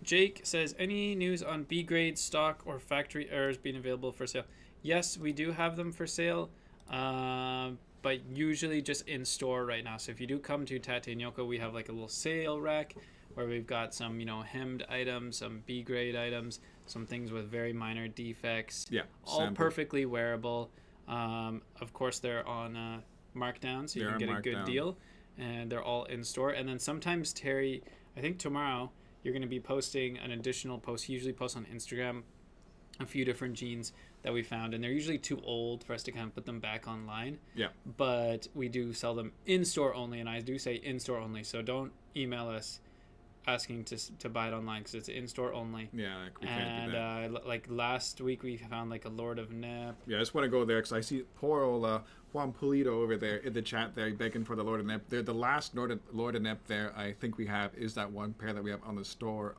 Jake says, any news on B grade stock or factory errors being available for sale? Yes, we do have them for sale, but usually just in store right now. So if you do come to Tate and Yoko, we have like a little sale rack where we've got some, you know, hemmed items, some B grade items, some things with very minor defects. Yeah, all sample. Perfectly wearable. Of course, they're on markdown, so you can get a good deal, and they're all in store. And then sometimes Terry, I think tomorrow you're going to be posting an additional post. He usually posts on Instagram a few different jeans that we found, and they're usually too old for us to kind of put them back online. Yeah. But we do sell them in store only, and I do say in store only. So don't email us asking to buy it online, because it's in store only. Yeah, we can't do that. Like last week we found like a Lord of Nep. Yeah, I just want to go there because I see poor old Juan Pulido over there in the chat there begging for the Lord of Nep. They're the last Lord of Nep there I think we have is that one pair that we have on the store.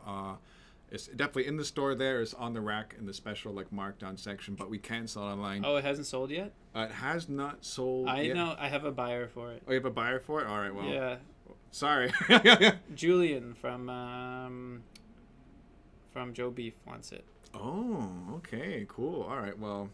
It's definitely in the store there. It's on the rack in the special like markdown section, but we can't sell it online. Oh, it hasn't sold yet? It has not sold yet. I know. I have a buyer for it. Oh, you have a buyer for it? All right, well. Yeah. Sorry. Julian from Joe Beef wants it. Oh, okay, cool. All right, well.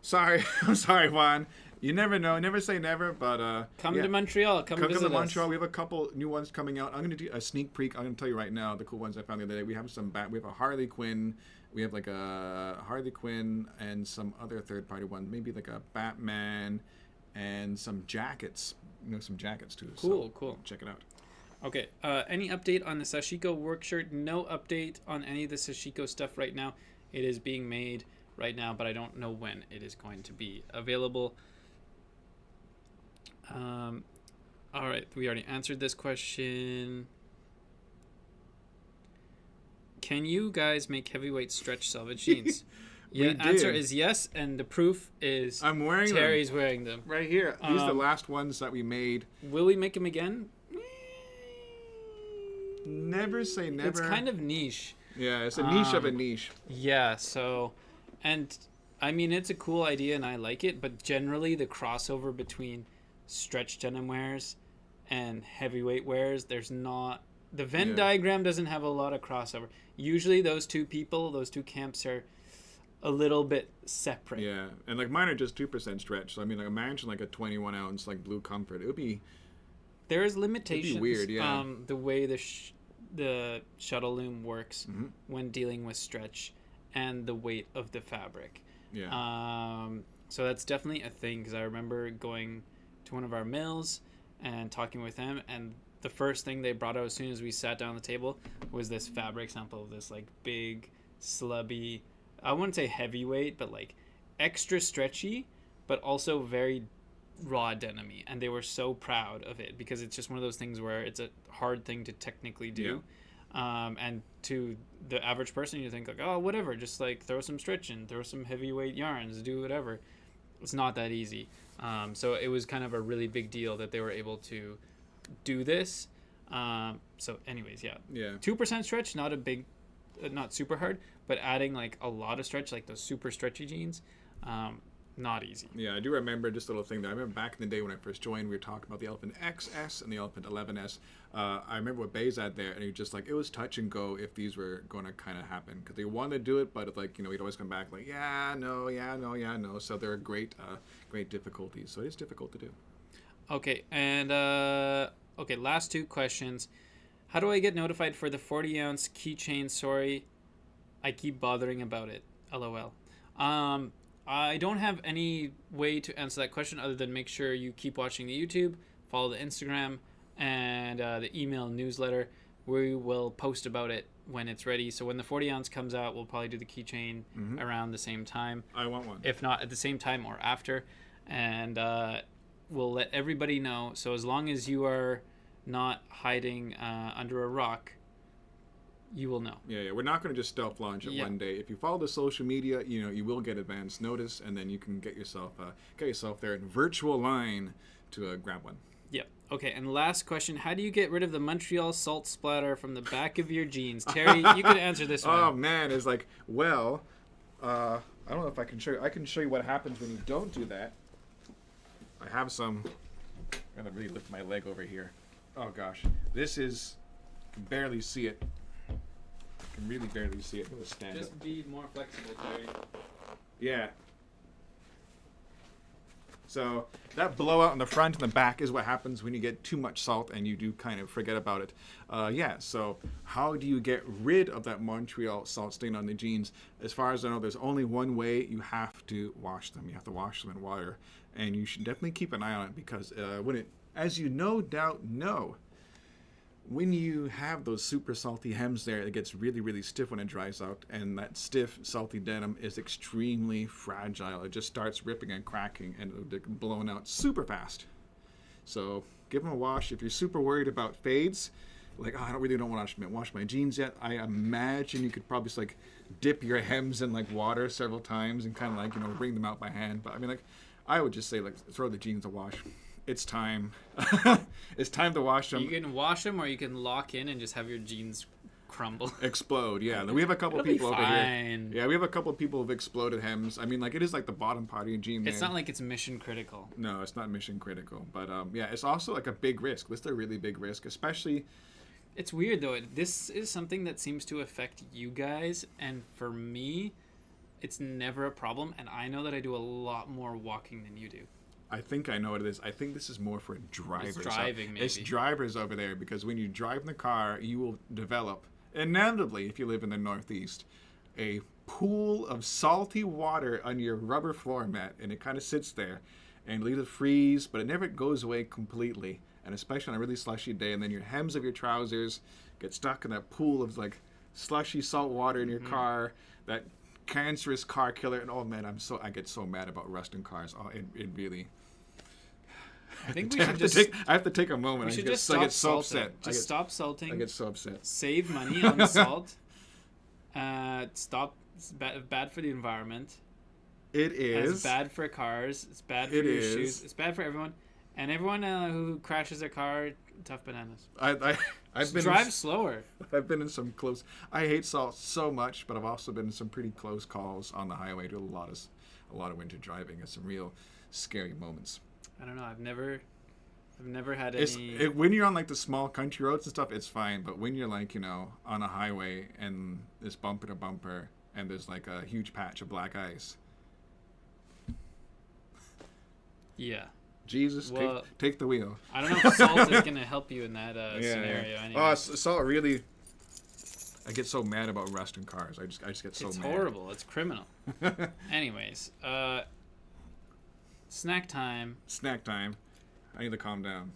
Sorry. I'm sorry, Juan. You never know. Never say never, but come to Montreal. Come visit to us. Montreal. We have a couple new ones coming out. I'm going to do a sneak peek. I'm going to tell you right now the cool ones I found the other day. We have we have a Harley Quinn. We have like a Harley Quinn and some other third-party ones. Maybe like a Batman and some jackets. You know, some jackets too. Cool. Check it out. Okay. Any update on the Sashiko work shirt? No update on any of the Sashiko stuff right now. It is being made right now, but I don't know when it is going to be available. All right, we already answered this question. Can you guys make heavyweight stretch selvage jeans? Yeah, answer is yes, and the proof is I'm wearing Terry's wearing them right here. These are the last ones that we made. Will we make them again? Never say never. It's kind of niche. Yeah, it's a niche of a niche. Yeah, so, and I mean, it's a cool idea and I like it, but generally the crossover between stretch denim wears and heavyweight wears, there's not, the Venn diagram doesn't have a lot of crossover. Usually those two camps are a little bit separate. Yeah, and like mine are just 2% stretch. So I mean, like imagine like a 21 ounce like Blue Comfort. It would be There's limitations. weird, yeah. The way the shuttle loom works Mm-hmm. when dealing with stretch and the weight of the fabric. Yeah. So that's definitely a thing, because I remember going to one of our mills and talking with them, and the first thing they brought out as soon as we sat down at the table was this fabric sample of this like big, slubby, I wouldn't say heavyweight, but like extra stretchy, but also very raw denim-y. And they were so proud of it, because it's just one of those things where it's a hard thing to technically do. And to the average person, you think like, oh, whatever, just like throw some stretch in, throw some heavyweight yarns, do whatever. It's not that easy. So it was kind of a really big deal that they were able to do this. So anyways, yeah. 2% stretch, not a big, not super hard, but adding like a lot of stretch, like those super stretchy jeans, not easy. Yeah, I do remember just a little thing that I remember back in the day when I first joined, we were talking about the Elephant XS and the Elephant 11S. I remember what Bays had there, and he just like, it was touch and go if these were going to kind of happen, because they wanted to do it, but like, you know, he'd always come back like, yeah, no. So they're great difficulties. So it is difficult to do. Okay, and okay, last two questions. How do I get notified for the 40-ounce keychain? Sorry, I keep bothering about it. LOL. I don't have any way to answer that question other than make sure you keep watching the YouTube, follow the Instagram, and the email newsletter. We will post about it when it's ready. So when the 40-ounce comes out, we'll probably do the keychain around the same time. I want one. If not at the same time or after. And we'll let everybody know. So as long as you are not hiding under a rock, you will know. Yeah. We're not going to just stealth launch it one day. If you follow the social media, you know, you will get advance notice, and then you can get yourself there in virtual line to grab one. Yep. Okay, and last question. How do you get rid of the Montreal salt splatter from the back of your jeans? Terry, you can answer this one. Oh, man. It's like, well, I don't know if I can show you. I can show you what happens when you don't do that. I have some. I'm going to really lift my leg over here. Oh, gosh. This is, you can barely see it. You can really barely see it. I'm going to stand Just up. be more flexible, Terry. Yeah. So that blowout in the front and the back is what happens when you get too much salt and you do kind of forget about it. So how do you get rid of that Montreal salt stain on the jeans? As far as I know, there's only one way. You have to wash them. You have to wash them in water. And you should definitely keep an eye on it, because as you no doubt know, when you have those super salty hems there, it gets really, really stiff when it dries out, and that stiff, salty denim is extremely fragile. It just starts ripping and cracking, and it'll get blown out super fast. So give them a wash. If you're super worried about fades, like, oh, I don't want to wash my jeans yet, I imagine you could probably just like dip your hems in like water several times and kind of like, you know, wring them out by hand. But I mean, like, I would just say like throw the jeans a wash. It's time. It's time to wash them. You can wash them, or you can lock in and just have your jeans crumble. Explode, yeah. We have a couple It'll people be over fine. here. Yeah, we have a couple of people who've exploded hems. I mean, like, it is like the bottom part of your jean. It's not like it's mission critical. No, it's not mission critical. But yeah, it's also like a big risk. This is a really big risk, especially. It's weird though. This is something that seems to affect you guys, and for me, it's never a problem. And I know that I do a lot more walking than you do. I think I know what it is. I think this is more for drivers. It's driving, maybe. It's drivers over there, because when you drive in the car, you will develop, inevitably, if you live in the Northeast, a pool of salty water on your rubber floor mat, and it kind of sits there and leaves it freeze, but it never goes away completely. And especially on a really slushy day, and then your hems of your trousers get stuck in that pool of like slushy salt water in your car, that cancerous car killer. And oh man, I get so mad about rust in cars. Oh, it really. I think we should just. I have to take a moment. We should I just get stop so salting. upset. Just stop salting. I get so upset. Save money on salt. Stop. It's bad for the environment. It is. It's bad for cars. It's bad for your shoes. It's bad for everyone. And everyone who crashes their car, tough bananas. I've been drive slower. I've been in some close. I hate salt so much, but I've also been in some pretty close calls on the highway to a lot of winter driving and some real scary moments. I don't know. I've never had any. When you're on like the small country roads and stuff, it's fine. But when you're like, you know, on a highway and it's bumper to bumper, and there's like a huge patch of black ice. Yeah. Jesus, Well, take the wheel. I don't know if salt is gonna help you in that scenario. Yeah. Anyway. Oh, salt really. I get so mad about rust in cars. I just get so It's mad. horrible. It's criminal. Anyways, snack time. Snack time. I need to calm down.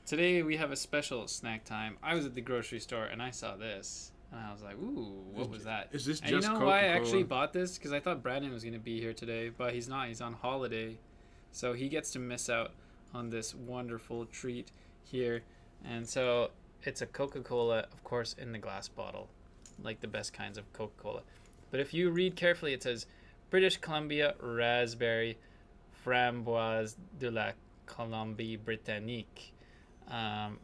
Today we have a special snack time. I was at the grocery store and I saw this. And I was like, ooh, what was that? Is this and just you know Coca-Cola? why I actually bought this? Because I thought Brandon was going to be here today, but he's not. He's on holiday. So he gets to miss out on this wonderful treat here. And so it's a Coca-Cola, of course, in the glass bottle, like the best kinds of Coca-Cola. But if you read carefully, it says British Columbia Raspberry Framboise de la Colombie-Britannique,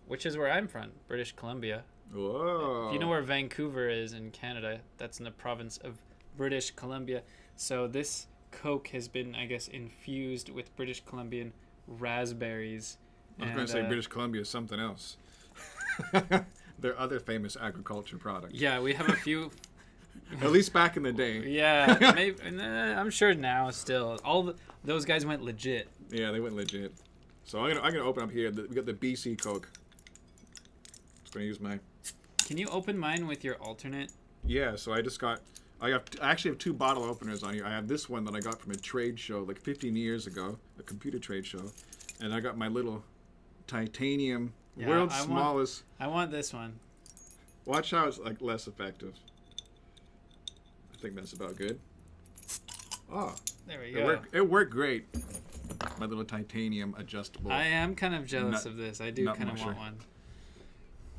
which is where I'm from, British Columbia. Whoa. If you know where Vancouver is in Canada, that's in the province of British Columbia. So this Coke has been, I guess, infused with British Columbian raspberries. I was going to say British Columbia is something else. Their other famous agriculture product. Yeah, we have a few. At least back in the day. Yeah, maybe, I'm sure now still. Those guys went legit. Yeah, they went legit. So I'm gonna open up here. We got the BC Coke. Just gonna use my. Can you open mine with your alternate? Yeah, so I actually have two bottle openers on here. I have this one that I got from a trade show like 15 years ago, a computer trade show, and I got my little titanium, world's smallest. I want this one. Watch how it's like less effective. I think that's about good. Oh, there we go. It worked great. My little titanium adjustable. I am kind of jealous of this. I do kind of want one.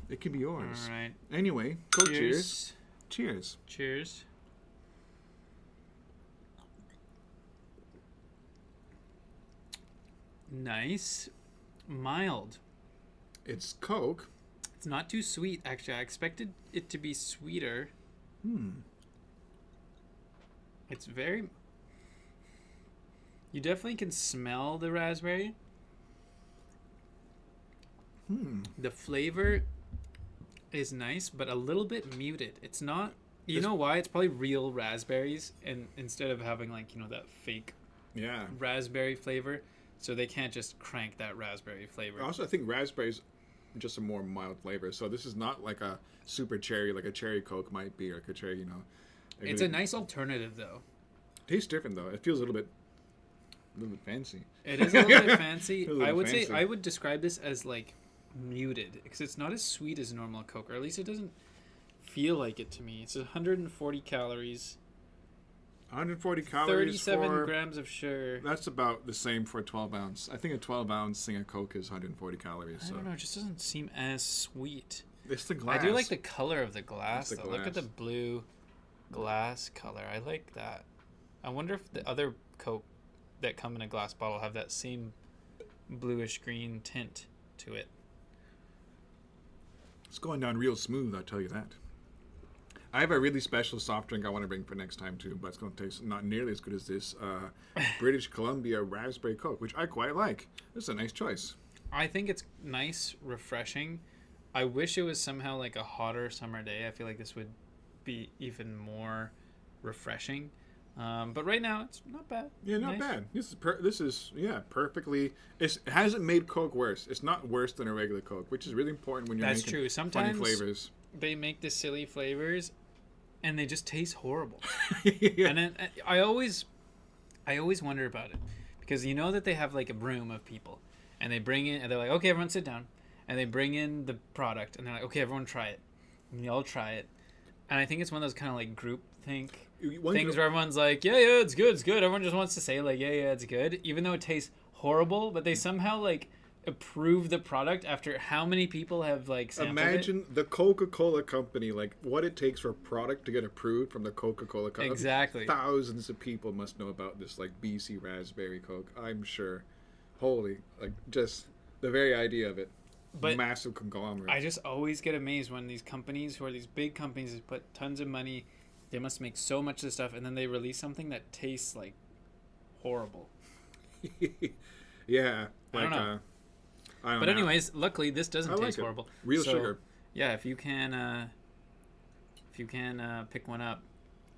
It can be yours. All right. Anyway, cheers. Cheers. Cheers. Nice. Mild. It's Coke. It's not too sweet, actually. I expected it to be sweeter. It's very... You definitely can smell the raspberry. The flavor is nice, but a little bit muted. It's not... You know why? It's probably real raspberries, and instead of having like, you know, that fake raspberry flavor, so they can't just crank that raspberry flavor. Also, I think raspberries just a more mild flavor. So this is not like a super cherry, like a cherry Coke might be, or like a cherry, you know. Like It's a nice alternative, though. Tastes different though. It feels a little bit fancy. It is a little bit fancy. I would say I would describe this as like muted, because it's not as sweet as normal Coke, or at least it doesn't feel like it to me. It's 140 calories. 140 calories. 37 grams of sugar. That's about the same for a 12 ounce. I think a 12 ounce thing of Coke is 140 calories. I don't know. It just doesn't seem as sweet. It's the glass. I do like the color of the glass. It's the Though. Look at the glass. blue glass color. I like that. I wonder if the other Coke that come in a glass bottle have that same bluish green tint to it. It's going down real smooth, I'll tell you that. I have a really special soft drink I want to bring for next time too, but it's going to taste not nearly as good as this British Columbia Raspberry Coke, which I quite like. This is a nice choice. I think it's nice, refreshing. I wish it was somehow like a hotter summer day. I feel like this would be even more refreshing. But right now, it's not bad. Yeah, not Nice. bad. This is perfectly. It hasn't made Coke worse. It's not worse than a regular Coke, which is really important when you're That's making true. Sometimes funny flavors. they make the silly flavors, and they just taste horrible. Yeah. And then I always wonder about it, because you know that they have like a room of people, and they bring in, and they're like, okay, everyone sit down, and they bring in the product, and they're like, okay, everyone try it, and you all try it, and I think it's one of those kind of like group things where everyone's like, yeah, it's good. Everyone just wants to say like, yeah, it's good, even though it tastes horrible, but they somehow like approve the product after how many people have like sampled Imagine the Coca-Cola company, like what it takes for a product to get approved from the Coca-Cola company. Exactly. Thousands of people must know about this like BC Raspberry Coke, I'm sure. Holy, like just the very idea of it. But massive conglomerate. I just always get amazed when these companies, who are these big companies that put tons of money, they must make so much of this stuff, and then they release something that tastes like horrible. Yeah. I don't know. I don't But know. anyways, luckily this doesn't I like taste it. horrible. Real So, sugar. Yeah, if you if you can pick one up.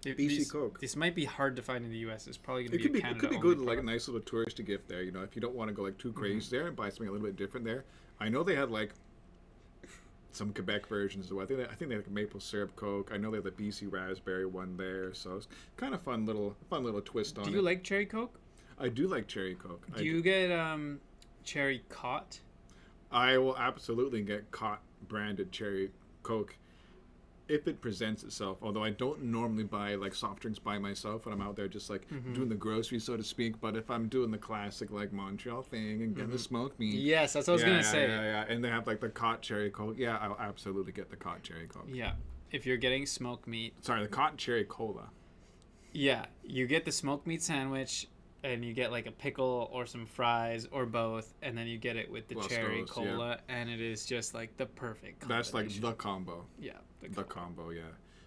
BC Coke. This might be hard to find in the U.S. It's probably going It to could be be a it Canada could be only good, like a product. nice little touristy gift there. You know, if you don't want to go like too crazy there and buy something a little bit different there. I know they had like some Quebec versions as well. I think they had like a maple syrup Coke. I know they have the BC raspberry one there. So it's kind of fun little twist on it. Do you like cherry Coke? I do like cherry Coke. Do you get cherry caught? I will absolutely get Cott branded cherry Coke if it presents itself. Although I don't normally buy like soft drinks by myself when I'm out there just like doing the groceries, so to speak. But if I'm doing the classic like Montreal thing and getting the smoked meat. Yes, that's what I was gonna say. Yeah. And they have like the Cott cherry Coke. Yeah, I'll absolutely get the Cott cherry Coke. Yeah, if you're getting smoked meat. Sorry, the Cott cherry cola. Yeah, you get the smoked meat sandwich, and you get like a pickle or some fries or both, and then you get it with the cherry cola, and it is just like the perfect combination. That's like the combo. Yeah, the combo, yeah.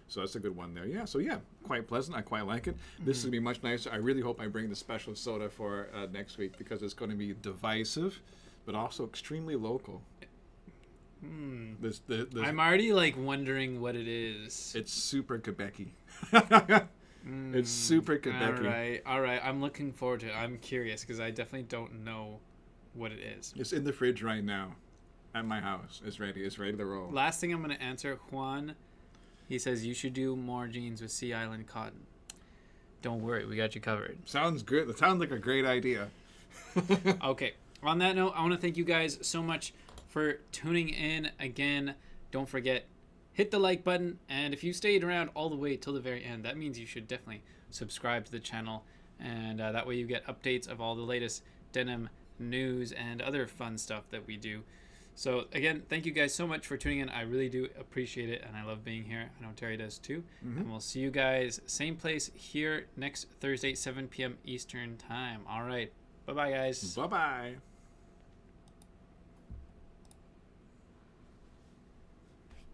So that's a good one there. Yeah, so yeah, quite pleasant. I quite like it. This is going to be much nicer. I really hope I bring the special soda for next week because it's going to be divisive, but also extremely local. This I'm already like wondering what it is. It's super Quebec-y. It's super Quebec-y. All right. I'm looking forward to it. I'm curious because I definitely don't know what it is. It's in the fridge right now at my house. It's ready. It's ready to roll. Last thing I'm going to answer, Juan, he says you should do more jeans with Sea Island cotton. Don't worry, we got you covered. Sounds good. That sounds like a great idea. Okay. On that note, I want to thank you guys so much for tuning in again. Don't forget, hit the like button, and if you stayed around all the way till the very end, that means you should definitely subscribe to the channel, and that way you get updates of all the latest denim news and other fun stuff that we do. So again, thank you guys so much for tuning in. I really do appreciate it, and I love being here. I know Terry does too. And we'll see you guys same place here next Thursday, 7 p.m. Eastern time. All right. Bye-bye, guys. Bye-bye.